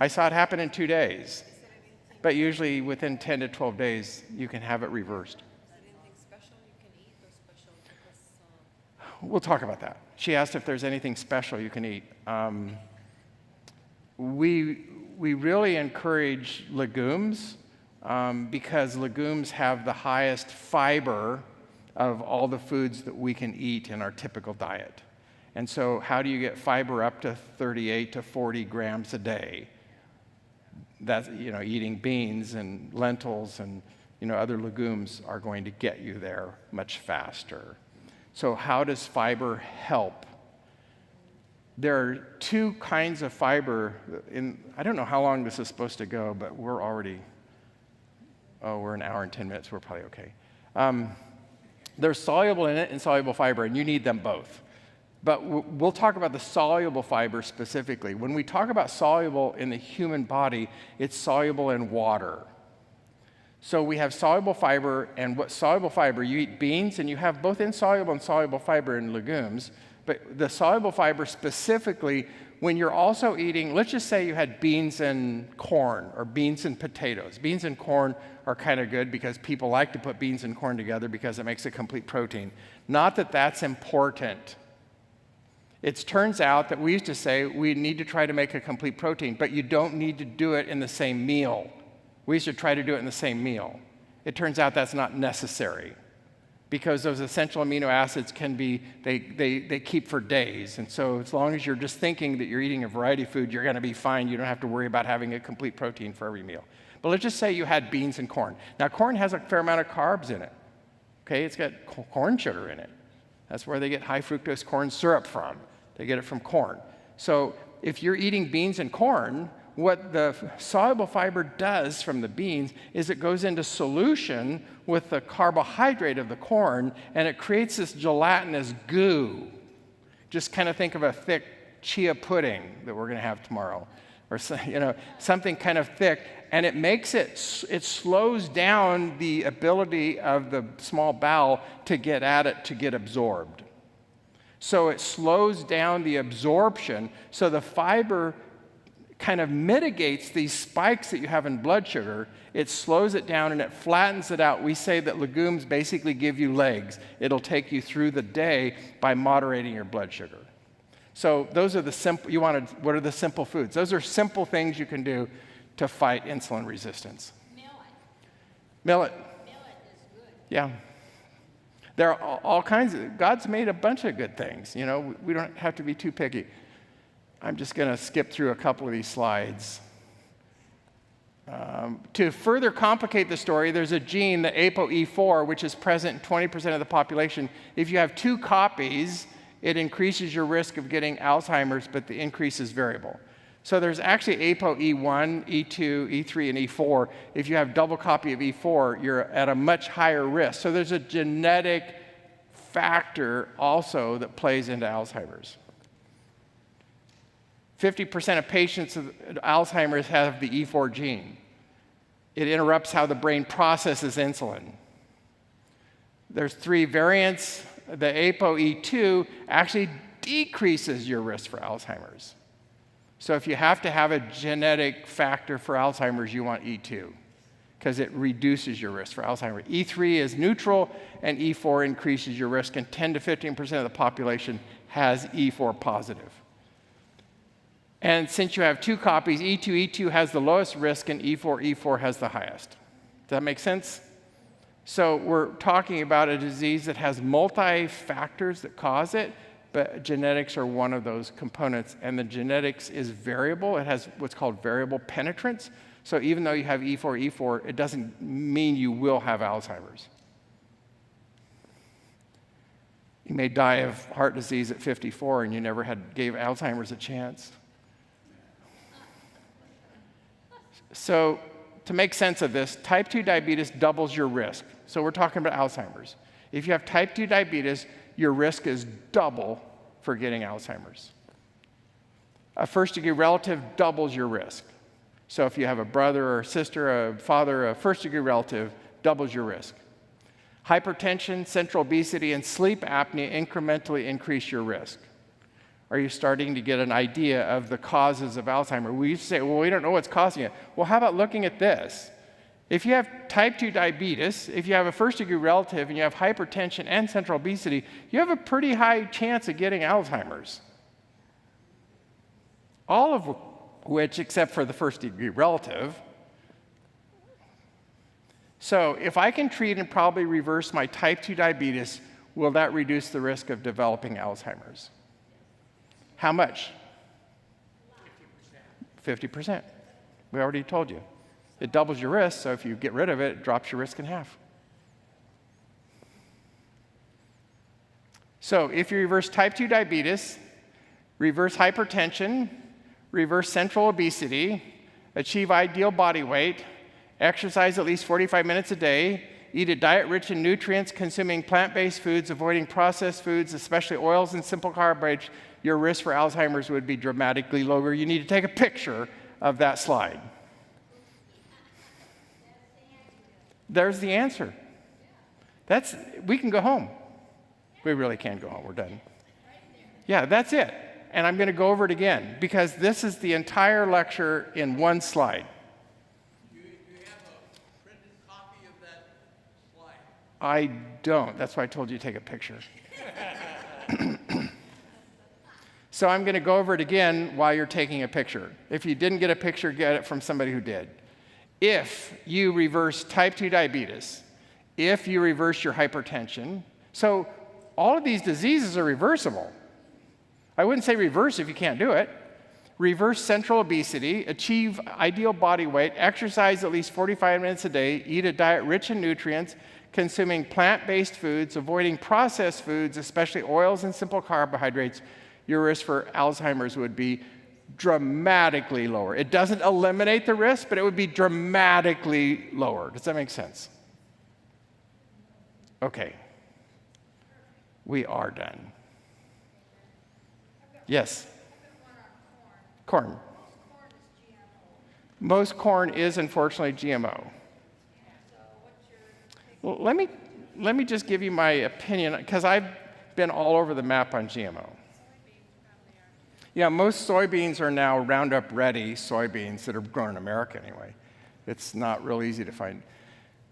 I saw it happen in 2 days. But usually within 10 to 12 days, you can have it reversed. Is there anything special you can eat or special because We'll talk about that. She asked if there's anything special you can eat. We really encourage legumes because legumes have the highest fiber of all the foods that we can eat in our typical diet. And so how do you get fiber up to 38 to 40 grams a day? That's, eating beans and lentils and, other legumes are going to get you there much faster. So how does fiber help? There are 2 kinds of fiber. I don't know how long this is supposed to go, but we're an hour and 10 minutes. We're probably okay. There's soluble and insoluble fiber, and you need them both. But we'll talk about the soluble fiber specifically. When we talk about soluble in the human body, it's soluble in water. So we have soluble fiber, and what soluble fiber? You eat beans, and you have both insoluble and soluble fiber in legumes. But the soluble fiber specifically, when you're also eating, let's just say you had beans and corn or beans and potatoes. Beans and corn are kind of good because people like to put beans and corn together because it makes a complete protein. Not that that's important. It turns out that we used to say we need to try to make a complete protein, but you don't need to do it in the same meal. We used to try to do it in the same meal. It turns out that's not necessary because those essential amino acids can be, they keep for days. And so as long as you're just thinking that you're eating a variety of food, you're going to be fine. You don't have to worry about having a complete protein for every meal. But let's just say you had beans and corn. Now, corn has a fair amount of carbs in it. Okay, it's got corn sugar in it. That's where they get high fructose corn syrup from. They get it from corn. So if you're eating beans and corn, what the soluble fiber does from the beans is it goes into solution with the carbohydrate of the corn, and it creates this gelatinous goo. Just kind of think of a thick chia pudding that we're going to have tomorrow, or something kind of thick, and it slows down the ability of the small bowel to get at it, to get absorbed. So it slows down the absorption, so the fiber kind of mitigates these spikes that you have in blood sugar. It slows it down and it flattens it out. We say that legumes basically give you legs. It'll take you through the day by moderating your blood sugar. So those are the simple, what are the simple foods? Those are simple things you can do to fight insulin resistance. Millet. Millet is good. Yeah. There are all kinds of, God's made a bunch of good things. We don't have to be too picky. I'm just going to skip through a couple of these slides. To further complicate the story, there's a gene, the ApoE4, which is present in 20% of the population. If you have 2 copies, it increases your risk of getting Alzheimer's, but the increase is variable. So there's actually ApoE1, E2, E3, and E4. If you have double copy of E4, you're at a much higher risk. So there's a genetic factor also that plays into Alzheimer's. 50% of patients with Alzheimer's have the E4 gene. It interrupts how the brain processes insulin. There's 3 variants. The ApoE2 actually decreases your risk for Alzheimer's. So if you have to have a genetic factor for Alzheimer's, you want E2 because it reduces your risk for Alzheimer's. E3 is neutral, and E4 increases your risk, and 10 to 15% of the population has E4 positive. And since you have 2 copies, E2 has the lowest risk, and E4 has the highest. Does that make sense? So we're talking about a disease that has multi-factors that cause it, but genetics are one of those components, and the genetics is variable. It has what's called variable penetrance. So even though you have E4, it doesn't mean you will have Alzheimer's. You may die of heart disease at 54 and you never gave Alzheimer's a chance. So to make sense of this, type 2 diabetes doubles your risk. So we're talking about Alzheimer's. If you have type 2 diabetes, your risk is double for getting Alzheimer's. A first-degree relative doubles your risk. So if you have a brother or a sister, a father, a first-degree relative, doubles your risk. Hypertension, central obesity, and sleep apnea incrementally increase your risk. Are you starting to get an idea of the causes of Alzheimer's? We used to say, well, we don't know what's causing it. Well, how about looking at this? If you have type 2 diabetes, if you have a first-degree relative, and you have hypertension and central obesity, you have a pretty high chance of getting Alzheimer's. All of which, except for the first-degree relative. So if I can treat and probably reverse my type 2 diabetes, will that reduce the risk of developing Alzheimer's? How much? 50%. 50%. We already told you. It doubles your risk, so if you get rid of it, it drops your risk in half. So if you reverse type 2 diabetes, reverse hypertension, reverse central obesity, achieve ideal body weight, exercise at least 45 minutes a day, eat a diet rich in nutrients, consuming plant-based foods, avoiding processed foods, especially oils and simple carbohydrates, your risk for Alzheimer's would be dramatically lower. You need to take a picture of that slide. There's the answer. We can go home. We really can go home. We're done. Yeah, that's it. And I'm going to go over it again because this is the entire lecture in one slide. Do you have a printed copy of that slide? I don't. That's why I told you to take a picture. So I'm going to go over it again while you're taking a picture. If you didn't get a picture, get it from somebody who did. If you reverse type 2 diabetes, if you reverse your hypertension, so all of these diseases are reversible. I wouldn't say reverse if you can't do it. Reverse central obesity, achieve ideal body weight, exercise at least 45 minutes a day, eat a diet rich in nutrients, consuming plant-based foods, avoiding processed foods, especially oils and simple carbohydrates, your risk for Alzheimer's would be dramatically lower. It doesn't eliminate the risk, but it would be dramatically lower. Does that make sense? Okay. We are done. Yes? Corn. Most corn is unfortunately GMO. Well, let me just give you my opinion, because I've been all over the map on GMO. Yeah, most soybeans are now Roundup Ready soybeans that are grown in America anyway. It's not real easy to find.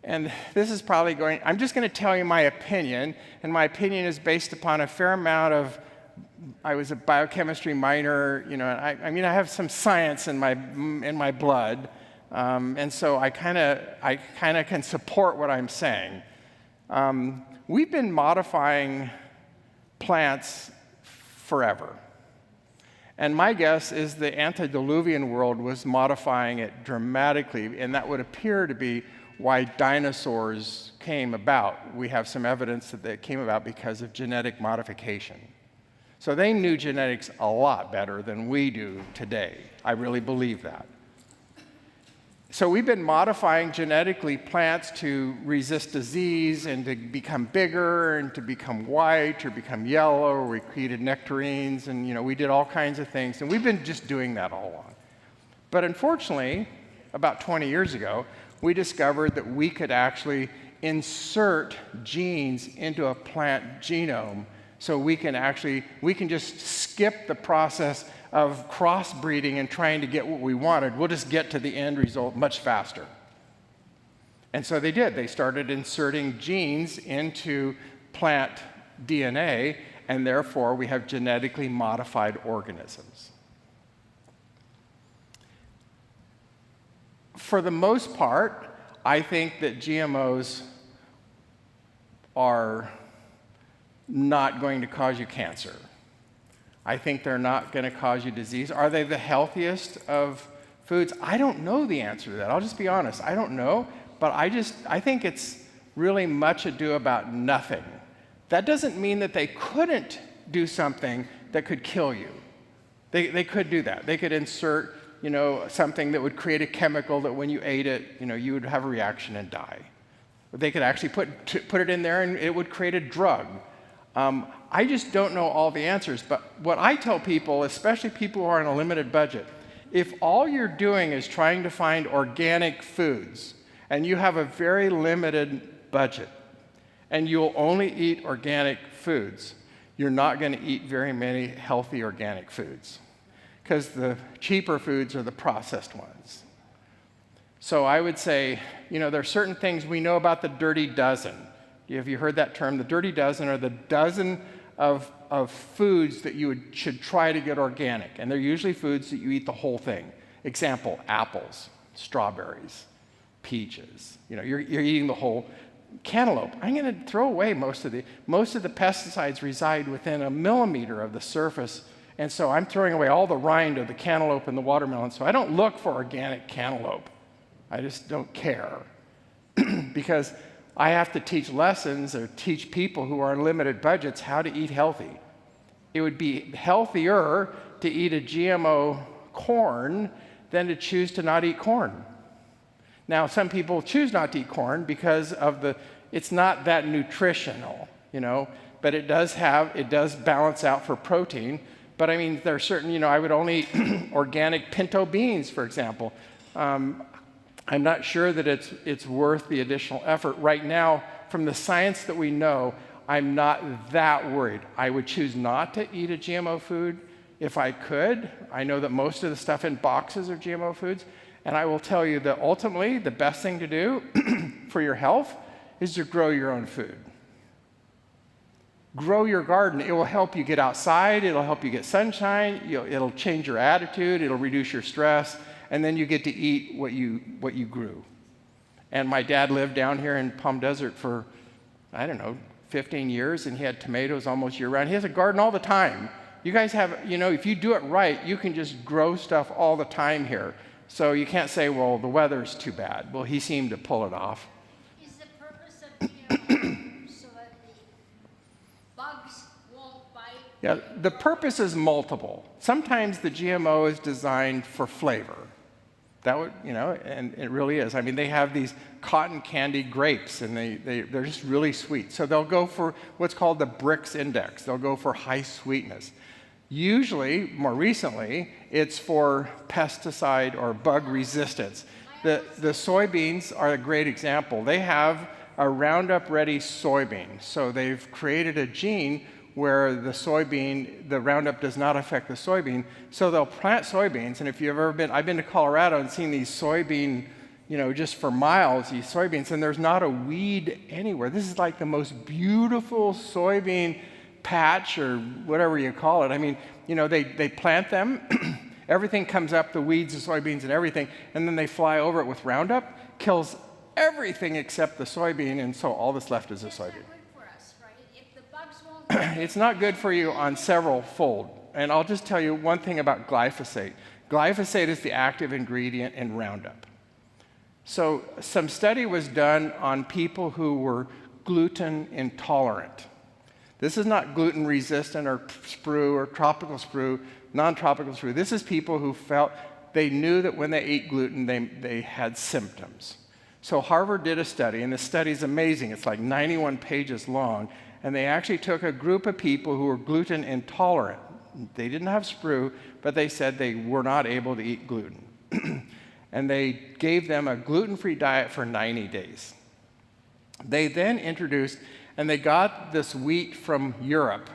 And this is probably I'm just going to tell you my opinion, and my opinion is based upon a fair amount of, I was a biochemistry minor, I have some science in my blood, and so I kind of can support what I'm saying. We've been modifying plants forever. And my guess is the antediluvian world was modifying it dramatically, and that would appear to be why dinosaurs came about. We have some evidence that they came about because of genetic modification. So they knew genetics a lot better than we do today. I really believe that. So we've been modifying genetically plants to resist disease and to become bigger and to become white or become yellow, or we created nectarines, and we did all kinds of things, and we've been just doing that all along. But unfortunately, about 20 years ago, we discovered that we could actually insert genes into a plant genome, so we can just skip the process of crossbreeding and trying to get what we wanted. We'll just get to the end result much faster. And so they did. They started inserting genes into plant DNA, and therefore we have genetically modified organisms. For the most part, I think that GMOs are not going to cause you cancer. I think they're not going to cause you disease. Are they the healthiest of foods? I don't know the answer to that. I'll just be honest. I don't know, but I think it's really much ado about nothing. That doesn't mean that they couldn't do something that could kill you. They could do that. They could insert, something that would create a chemical that when you ate it, you would have a reaction and die. They could actually put it in there and it would create a drug. I just don't know all the answers, but what I tell people, especially people who are on a limited budget, if all you're doing is trying to find organic foods and you have a very limited budget, and you'll only eat organic foods, you're not going to eat very many healthy organic foods, because the cheaper foods are the processed ones. So I would say, there are certain things we know about the dirty dozen. Have you heard that term? The dirty dozen are the dozen of foods that you should try to get organic, and they're usually foods that you eat the whole thing. Example, apples, strawberries, peaches. You're eating the whole cantaloupe. I'm going to throw away most of the pesticides reside within a millimeter of the surface, and so I'm throwing away all the rind of the cantaloupe and the watermelon. So I don't look for organic cantaloupe. I just don't care because I have to teach lessons or teach people who are on limited budgets how to eat healthy. It would be healthier to eat a GMO corn than to choose to not eat corn. Now, some people choose not to eat corn because it's not that nutritional, but it does balance out for protein. But I mean, there are certain, I would only eat organic pinto beans, for example. I'm not sure that it's worth the additional effort. Right now, from the science that we know, I'm not that worried. I would choose not to eat a GMO food if I could. I know that most of the stuff in boxes are GMO foods. And I will tell you that ultimately, the best thing to do for your health is to grow your own food. Grow your garden. It will help you get outside. It'll help you get sunshine. It'll change your attitude. It'll reduce your stress. And then you get to eat what you grew. And my dad lived down here in Palm Desert for, 15 years, and he had tomatoes almost year-round. He has a garden all the time. You guys have, if you do it right, you can just grow stuff all the time here. So you can't say, well, the weather's too bad. Well, he seemed to pull it off. Is the purpose of GMO so that the bugs won't bite? Yeah, the purpose is multiple. Sometimes the GMO is designed for flavor. That would, and it really is. I mean, they have these cotton candy grapes, and they're just really sweet. So they'll go for what's called the Brix index. They'll go for high sweetness. Usually, more recently, it's for pesticide or bug resistance. The soybeans are a great example. They have a Roundup-ready soybean. So they've created a gene where the Roundup does not affect the soybean. So they'll plant soybeans, and if you've ever been, I've been to Colorado and seen these soybean, just for miles, these soybeans, and there's not a weed anywhere. This is like the most beautiful soybean patch or whatever you call it. I mean, they plant them, everything comes up, the weeds, the soybeans and everything, and then they fly over it with Roundup, kills everything except the soybean, and so all that's left is a soybean. It's not good for you on several fold. And I'll just tell you one thing about glyphosate. Glyphosate is the active ingredient in Roundup. So some study was done on people who were gluten intolerant. This is not gluten resistant or sprue or tropical sprue, non-tropical sprue. This is people who felt they knew that when they ate gluten, they had symptoms. So Harvard did a study, and the study is amazing. It's like 91 pages long. And they actually took a group of people who were gluten intolerant. They didn't have sprue, but they said they were not able to eat gluten. And they gave them a gluten-free diet for 90 days. They then introduced, and they got this wheat from Europe.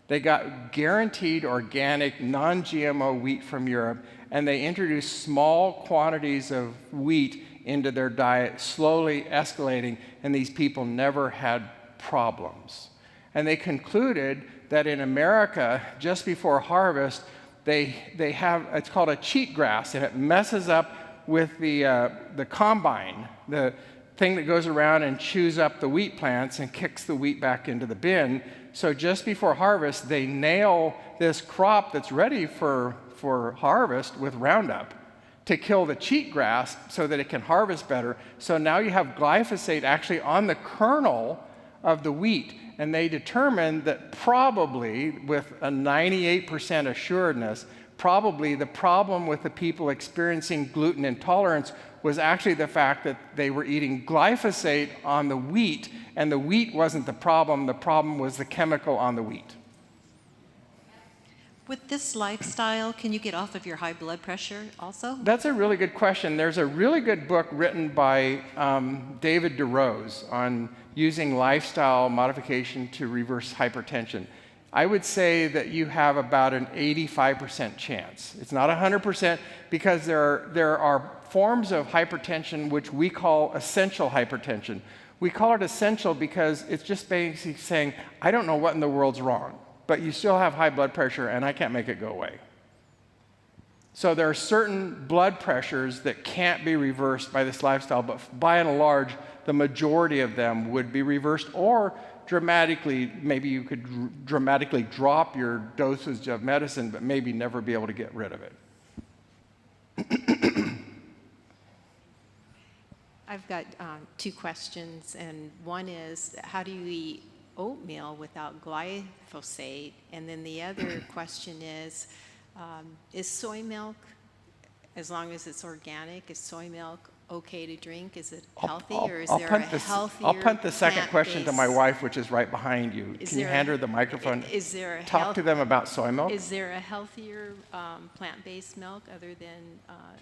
They got guaranteed organic, non-GMO wheat from Europe, and they introduced small quantities of wheat into their diet, slowly escalating, and these people never had problems. And they concluded that in America, just before harvest, they have, it's called a cheat grass, and it messes up with the combine, the thing that goes around and chews up the wheat plants and kicks the wheat back into the bin. So just before harvest, they nail this crop that's ready for harvest with Roundup to kill the cheat grass so that it can harvest better. So now you have glyphosate actually on the kernel of the wheat, and they determined that probably, with a 98% assuredness, probably the problem with the people experiencing gluten intolerance was actually the fact that they were eating glyphosate on the wheat, and the wheat wasn't the problem was the chemical on the wheat. With this lifestyle, can you get off of your high blood pressure also? That's a really good question. There's a really good book written by David DeRose on using lifestyle modification to reverse hypertension. I would say that you have about an 85% chance. It's not 100% because there are forms of hypertension which we call essential hypertension. We call it essential because it's just basically saying, I don't know what in the world's wrong, but you still have high blood pressure and I can't make it go away. So there are certain blood pressures that can't be reversed by this lifestyle, but by and large, the majority of them would be reversed, or dramatically, maybe you could dramatically drop your dosage of medicine, but maybe never be able to get rid of it. I've got two questions, and one is, how do you eat oatmeal without glyphosate? And then the other question is soy milk, as long as it's organic, is soy milk okay to drink? Is it healthy, or is there a healthier I'll punt the second question to my plant-based- wife, which is right behind you. Can you hand her the microphone? Is there a Talk to them about soy milk. Is there a healthier plant-based milk other than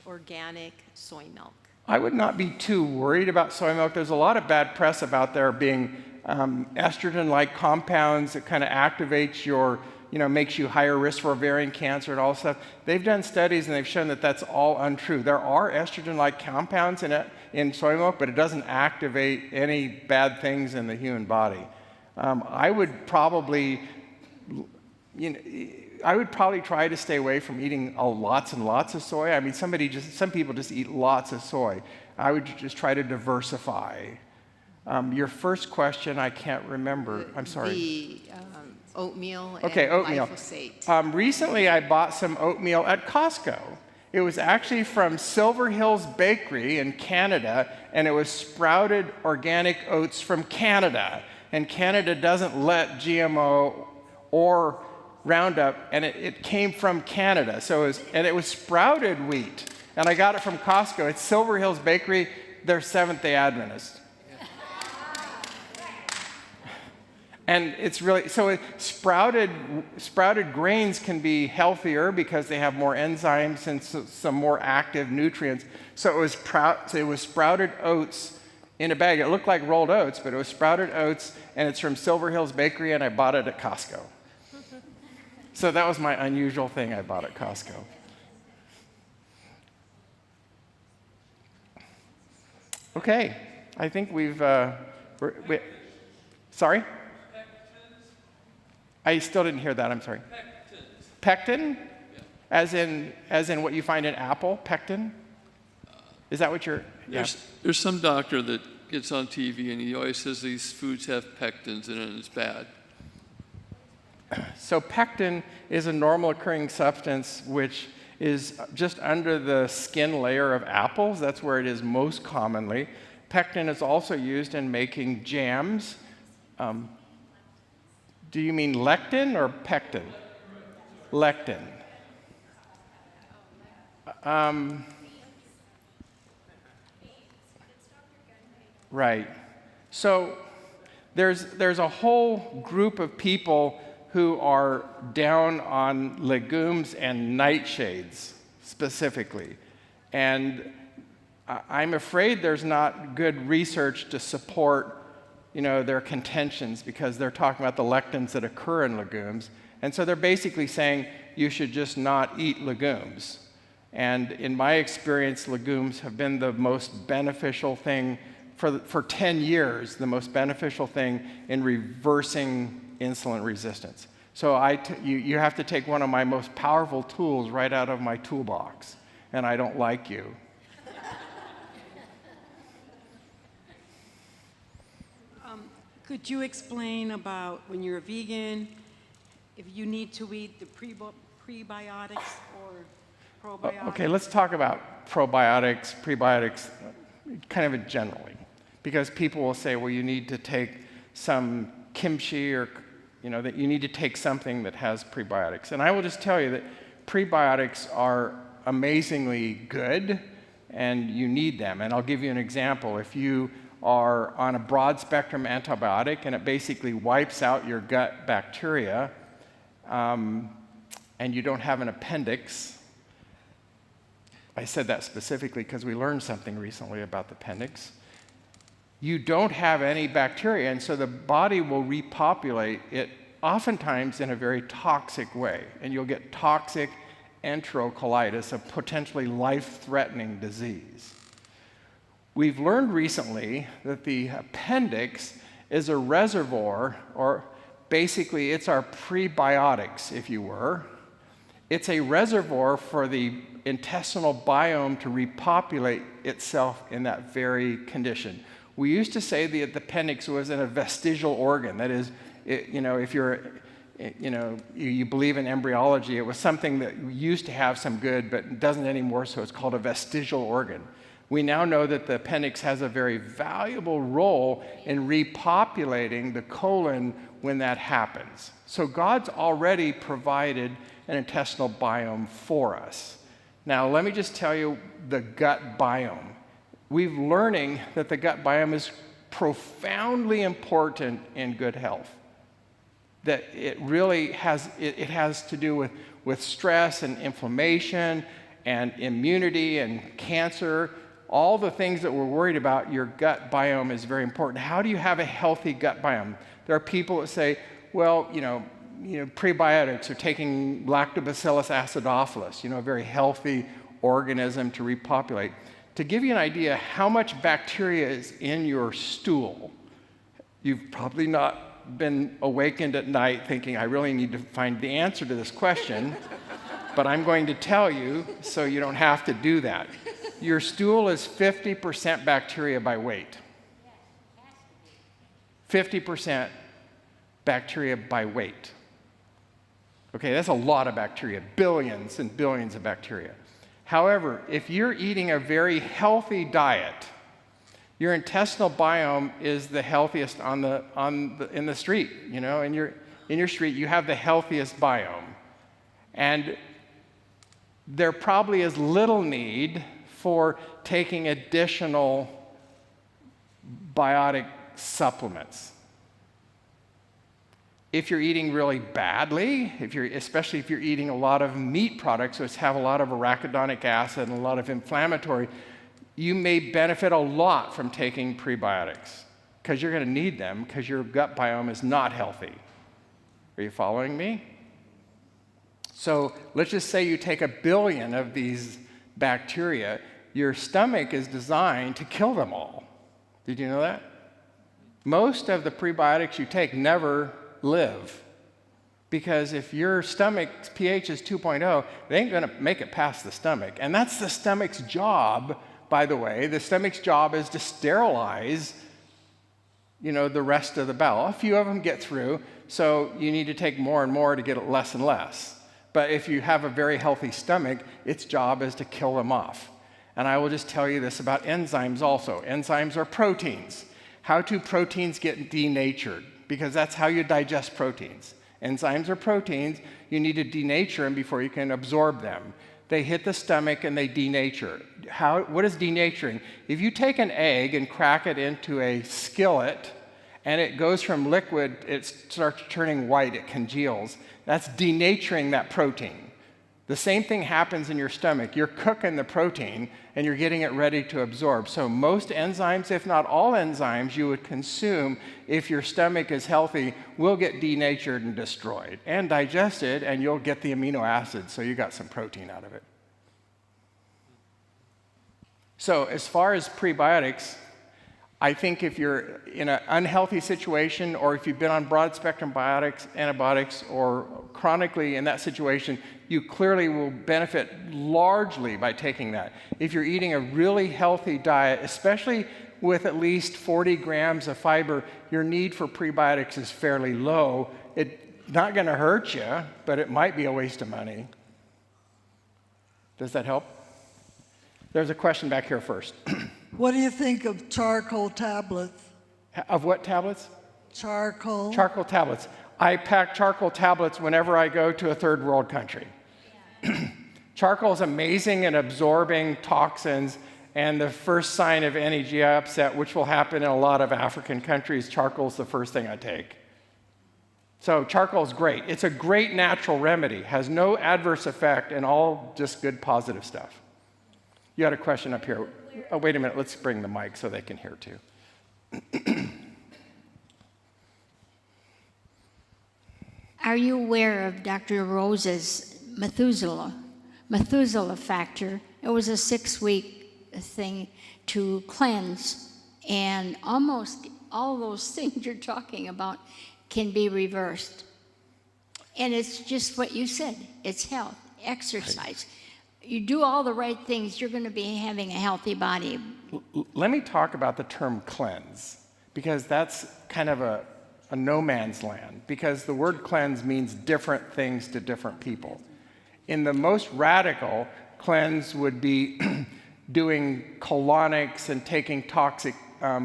organic soy milk? I would not be too worried about soy milk. There's a lot of bad press about there being estrogen-like compounds that kind of activates your, makes you higher risk for ovarian cancer and all stuff. They've done studies and they've shown that that's all untrue. There are estrogen-like compounds in soy milk, but it doesn't activate any bad things in the human body. I would probably try to stay away from eating lots and lots of soy. I mean, some people just eat lots of soy. I would just try to diversify. Your first question, I can't remember. I'm sorry. The oatmeal and oatmeal. glyphosate. Recently, I bought some oatmeal at Costco. It was actually from Silver Hills Bakery in Canada, and it was sprouted organic oats from Canada. And Canada doesn't let GMO or Roundup, and it came from Canada. It was sprouted wheat, and I got it from Costco. It's Silver Hills Bakery. They're Seventh-day Adventist. And it's really, sprouted grains can be healthier because they have more enzymes and some more active nutrients. So it was sprouted oats in a bag. It looked like rolled oats, but it was sprouted oats, and it's from Silver Hills Bakery, and I bought it at Costco. So that was my unusual thing I bought at Costco. Okay, I think sorry? I still didn't hear that, I'm sorry. Pectin? Yeah. As in what you find in apple, pectin? Is that what you're... Yeah. There's some doctor that gets on TV and he always says these foods have pectins in it and it's bad. So pectin is a normal occurring substance which is just under the skin layer of apples. That's where it is most commonly. Pectin is also used in making jams. Do you mean lectin or pectin? Lectin. Right. So there's a whole group of people who are down on legumes and nightshades specifically. And I'm afraid there's not good research to support their contentions, because they're talking about the lectins that occur in legumes. And so they're basically saying you should just not eat legumes. And in my experience, legumes have been the most beneficial thing for 10 years, the most beneficial thing in reversing insulin resistance. So you have to take one of my most powerful tools right out of my toolbox, and I don't like you. Could you explain about when you're a vegan, if you need to eat the prebiotics or probiotics? Okay, let's talk about probiotics, prebiotics, kind of generally, because people will say, well, you need to take some kimchi, or that you need to take something that has prebiotics. And I will just tell you that prebiotics are amazingly good, and you need them. And I'll give you an example. If you are on a broad-spectrum antibiotic, and it basically wipes out your gut bacteria, and and you don't have an appendix, I said that specifically because we learned something recently about the appendix, you don't have any bacteria, and so the body will repopulate it oftentimes in a very toxic way, and you'll get toxic enterocolitis, a potentially life-threatening disease. We've learned recently that the appendix is a reservoir, or basically it's our prebiotics, if you were. It's a reservoir for the intestinal biome to repopulate itself in that very condition. We used to say that the appendix was in a vestigial organ. That is, if you believe in embryology, it was something that used to have some good, but doesn't anymore, so it's called a vestigial organ. We now know that the appendix has a very valuable role in repopulating the colon when that happens. So God's already provided an intestinal biome for us. Now, let me just tell you the gut biome. We're learning that the gut biome is profoundly important in good health. That it really has, it has to do with stress and inflammation and immunity and cancer. All the things that we're worried about, your gut biome is very important. How do you have a healthy gut biome? There are people that say, well, prebiotics are taking Lactobacillus acidophilus, a very healthy organism to repopulate. To give you an idea how much bacteria is in your stool, you've probably not been awakened at night thinking, I really need to find the answer to this question, but I'm going to tell you so you don't have to do that. Your stool is 50% bacteria by weight. 50% bacteria by weight. Okay, that's a lot of bacteria, billions and billions of bacteria. However, if you're eating a very healthy diet, your intestinal biome is the healthiest in the street. In your street, you have the healthiest biome. And there probably is little need for taking additional biotic supplements. If you're eating really badly, especially if you're eating a lot of meat products, which have a lot of arachidonic acid and a lot of inflammatory, you may benefit a lot from taking prebiotics because you're going to need them because your gut biome is not healthy. Are you following me? So let's just say you take 1 billion of these bacteria. Your stomach is designed to kill them all. Did you know that? Most of the prebiotics you take never live. Because if your stomach's pH is 2.0, they ain't going to make it past the stomach. And that's the stomach's job, by the way. The stomach's job is to sterilize, the rest of the bowel. A few of them get through, so you need to take more and more to get it less and less. But if you have a very healthy stomach, its job is to kill them off. And I will just tell you this about enzymes also. Enzymes are proteins. How do proteins get denatured? Because that's how you digest proteins. Enzymes are proteins. You need to denature them before you can absorb them. They hit the stomach and they denature. What is denaturing? If you take an egg and crack it into a skillet and it goes from liquid, it starts turning white, it congeals. That's denaturing that protein. The same thing happens in your stomach. You're cooking the protein and you're getting it ready to absorb. So most enzymes, if not all enzymes you would consume if your stomach is healthy, will get denatured and destroyed and digested, and you'll get the amino acids, so you got some protein out of it. So as far as prebiotics, I think if you're in an unhealthy situation, or if you've been on broad-spectrum antibiotics, or chronically in that situation, you clearly will benefit largely by taking that. If you're eating a really healthy diet, especially with at least 40 grams of fiber, your need for prebiotics is fairly low. It's not going to hurt you, but it might be a waste of money. Does that help? There's a question back here first. What do you think of charcoal tablets? Of what tablets? Charcoal. Charcoal tablets. I pack charcoal tablets whenever I go to a third world country. Charcoal is amazing at absorbing toxins, and the first sign of any GI upset, which will happen in a lot of African countries, charcoal is the first thing I take. So charcoal is great. It's a great natural remedy, has no adverse effect, and all just good positive stuff. You had a question up here. Oh, wait a minute. Let's bring the mic so they can hear too. Are you aware of Dr. Rose's Methuselah factor? It was a 6-week thing to cleanse, and almost all those things you're talking about can be reversed. And it's just what you said. It's health, exercise. You do all the right things, you're going to be having a healthy body. Let me talk about the term cleanse, because that's kind of a no man's land, because the word cleanse means different things to different people. In the most radical, cleanse would be doing colonics and taking toxic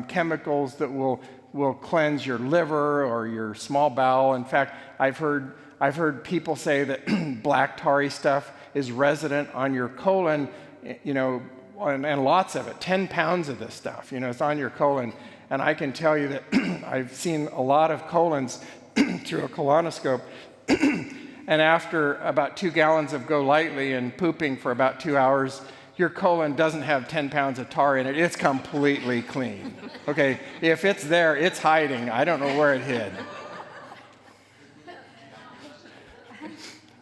chemicals that will cleanse your liver or your small bowel. In fact, I've heard people say that black tarry stuff is resident on your colon, and lots of it, 10 pounds of this stuff, it's on your colon. And I can tell you that I've seen a lot of colons through a colonoscope, and after about 2 gallons of Go Lightly and pooping for about 2 hours, your colon doesn't have 10 pounds of tar in it. It's completely clean. Okay, if it's there, it's hiding. I don't know where it hid.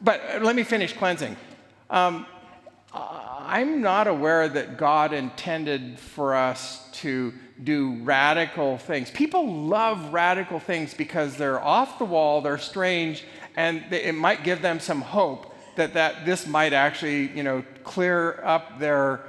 But let me finish cleansing. I'm not aware that God intended for us to do radical things. People love radical things because they're off the wall, they're strange, and it might give them some hope that this might actually, clear up their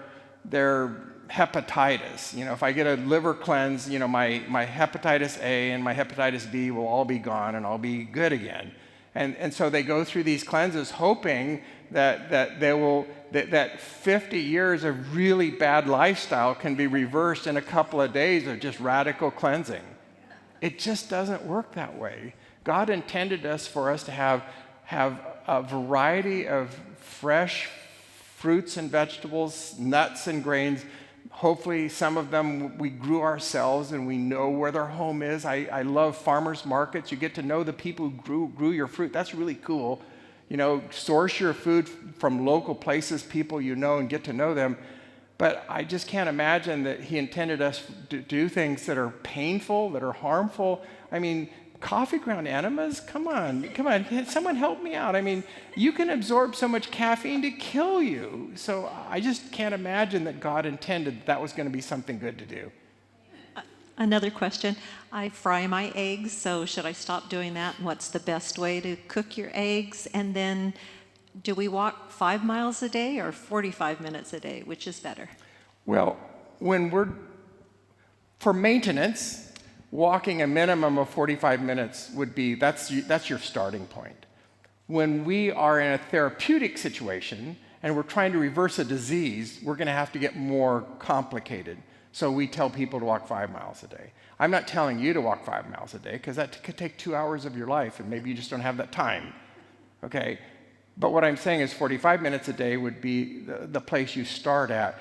hepatitis. If I get a liver cleanse, my hepatitis A and my hepatitis B will all be gone and I'll be good again. And so they go through these cleanses hoping that 50 years of really bad lifestyle can be reversed in a couple of days of just radical cleansing. It just doesn't work that way. God intended for us to have a variety of fresh fruits and vegetables, nuts and grains. Hopefully some of them we grew ourselves and we know where their home is. I love farmers markets. You get to know the people who grew your fruit. That's really cool. Source your food from local places, people and get to know them. But I just can't imagine that he intended us to do things that are painful, that are harmful. I mean, coffee ground enemas? Come on, someone help me out. I mean, you can absorb so much caffeine to kill you. So I just can't imagine that God intended that was going to be something good to do. Another question. I fry my eggs, so should I stop doing that? And what's the best way to cook your eggs? And then do we walk 5 miles a day or 45 minutes a day? Which is better? Well, for maintenance, walking a minimum of 45 minutes that's your starting point. When we are in a therapeutic situation and we're trying to reverse a disease, we're going to have to get more complicated. So we tell people to walk 5 miles a day. I'm not telling you to walk 5 miles a day because that could take 2 hours of your life and maybe you just don't have that time, okay? But what I'm saying is 45 minutes a day would be the place you start at.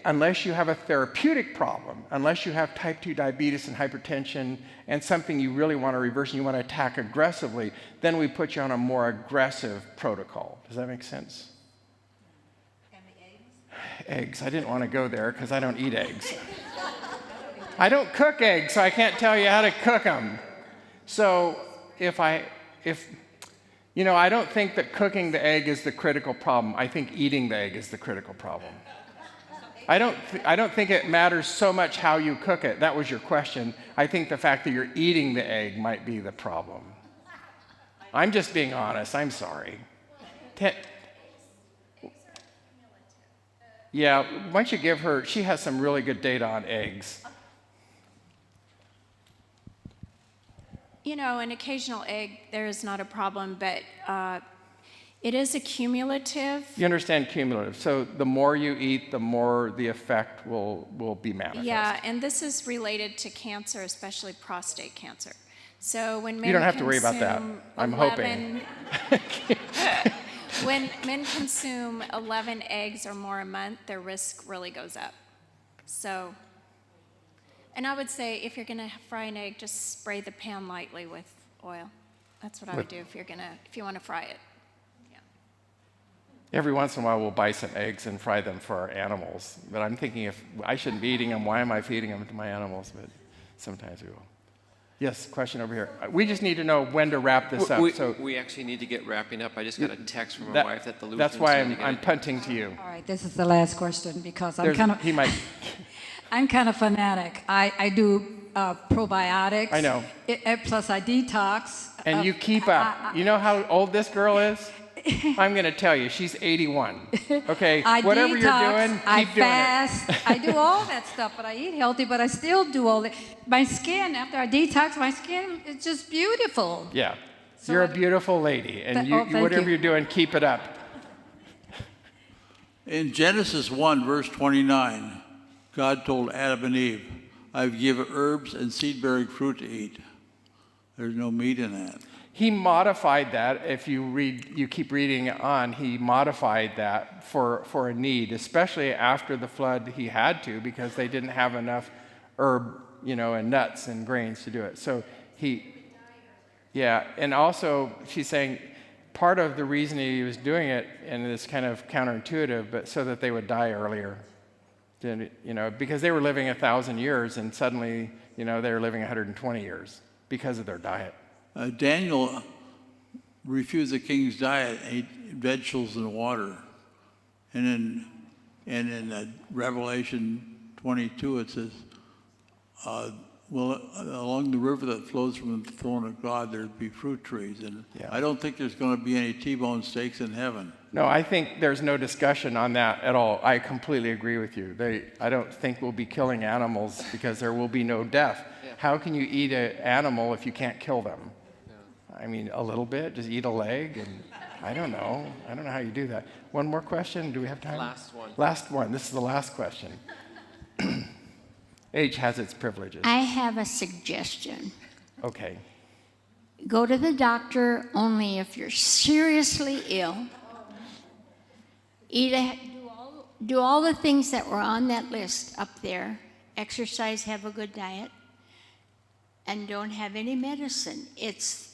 Unless you have a therapeutic problem, unless you have type 2 diabetes and hypertension and something you really want to reverse and you want to attack aggressively, then we put you on a more aggressive protocol. Does that make sense? Eggs. I didn't want to go there because I don't eat eggs. I don't cook eggs, so I can't tell you how to cook them. So I don't think that cooking the egg is the critical problem. I think eating the egg is the critical problem. I don't think it matters so much how you cook it. That was your question. I think the fact that you're eating the egg might be the problem. I'm just being honest. I'm sorry. Yeah, why don't you give her, she has some really good data on eggs. An occasional egg, there is not a problem, but it is a cumulative. You understand cumulative. So the more you eat, the more the effect will be manifest. Yeah, and this is related to cancer, especially prostate cancer. So when men you don't have to worry about that. I'm hoping. When men consume 11 eggs or more a month, their risk really goes up. So, and I would say if you're going to fry an egg, just spray the pan lightly with oil. That's what I would do if you want to fry it. Every once in a while, we'll buy some eggs and fry them for our animals. But I'm thinking, if I shouldn't be eating them, why am I feeding them to my animals? But sometimes we will. Yes, question over here. We just need to know when to wrap this up. We actually need to get wrapping up. I just got a text from my wife that the Lutherans That's why need to get I'm punting to you. All right, this is the last question because I'm He kind of fanatic. I do probiotics. I know. Plus I detox. And you keep up. You know how old this girl is? I'm going to tell you, she's 81. Okay, whatever detox, you're doing, keep doing it. I do all that stuff, but I eat healthy, but I still do all that. My skin, after I detox, my skin is just beautiful. Yeah, So you're a beautiful lady, and whatever you're doing, keep it up. In Genesis 1, verse 29, God told Adam and Eve, I've given herbs and seed-bearing fruit to eat. There's no meat in that. He modified that. If you keep reading on, he modified that for a need, especially after the flood. He had to, because they didn't have enough herb, and nuts and grains to do it. So and also she's saying part of the reason he was doing it, and it's kind of counterintuitive, but so that they would die earlier, because they were living 1,000 years, and suddenly, they were living 120 years because of their diet. Daniel refused the king's diet, ate vegetables and water. And in Revelation 22 it says, along the river that flows from the throne of God, there'd be fruit trees. And I don't think there's going to be any T-bone steaks in heaven. No, I think there's no discussion on that at all. I completely agree with you. I don't think we'll be killing animals because there will be no death. Yeah. How can you eat an animal if you can't kill them? I mean, a little bit, just eat a leg, and I don't know how you do that. One more question, do we have time? Last one. Last one, this is the last question. Age has its privileges. I have a suggestion. Okay. Go to the doctor only if you're seriously ill. Do all the things that were on that list up there. Exercise, have a good diet, and don't have any medicine. It's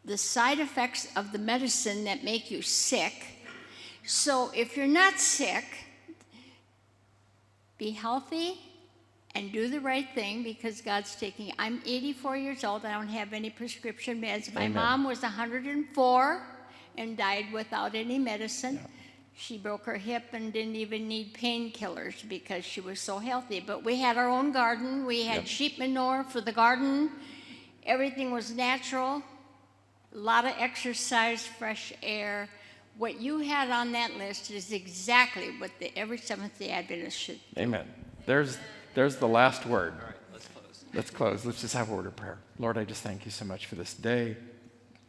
the side effects of the medicine that make you sick. So if you're not sick, be healthy and do the right thing, because God's taking. I'm 84 years old. I don't have any prescription meds. My mom was 104 and died without any medicine. Yeah. She broke her hip and didn't even need painkillers because she was so healthy. But we had our own garden. We had sheep manure for the garden. Everything was natural. A lot of exercise, fresh air. What you had on that list is exactly what every Seventh-day Adventist should do. Amen. There's the last word. All right, let's close. Let's close. Let's just have a word of prayer. Lord, I just thank you so much for this day.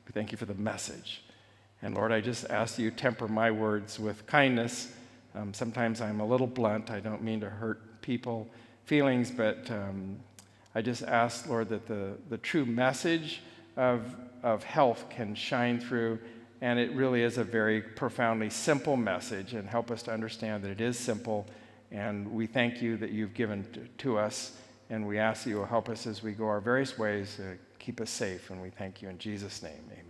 We thank you for the message. And Lord, I just ask you temper my words with kindness. Sometimes I'm a little blunt. I don't mean to hurt people's feelings, but I just ask, Lord, that the true message of health can shine through, and it really is a very profoundly simple message, and help us to understand that it is simple, and we thank you that you've given to us, and we ask that you will help us as we go our various ways, keep us safe, and we thank you in Jesus' name, amen.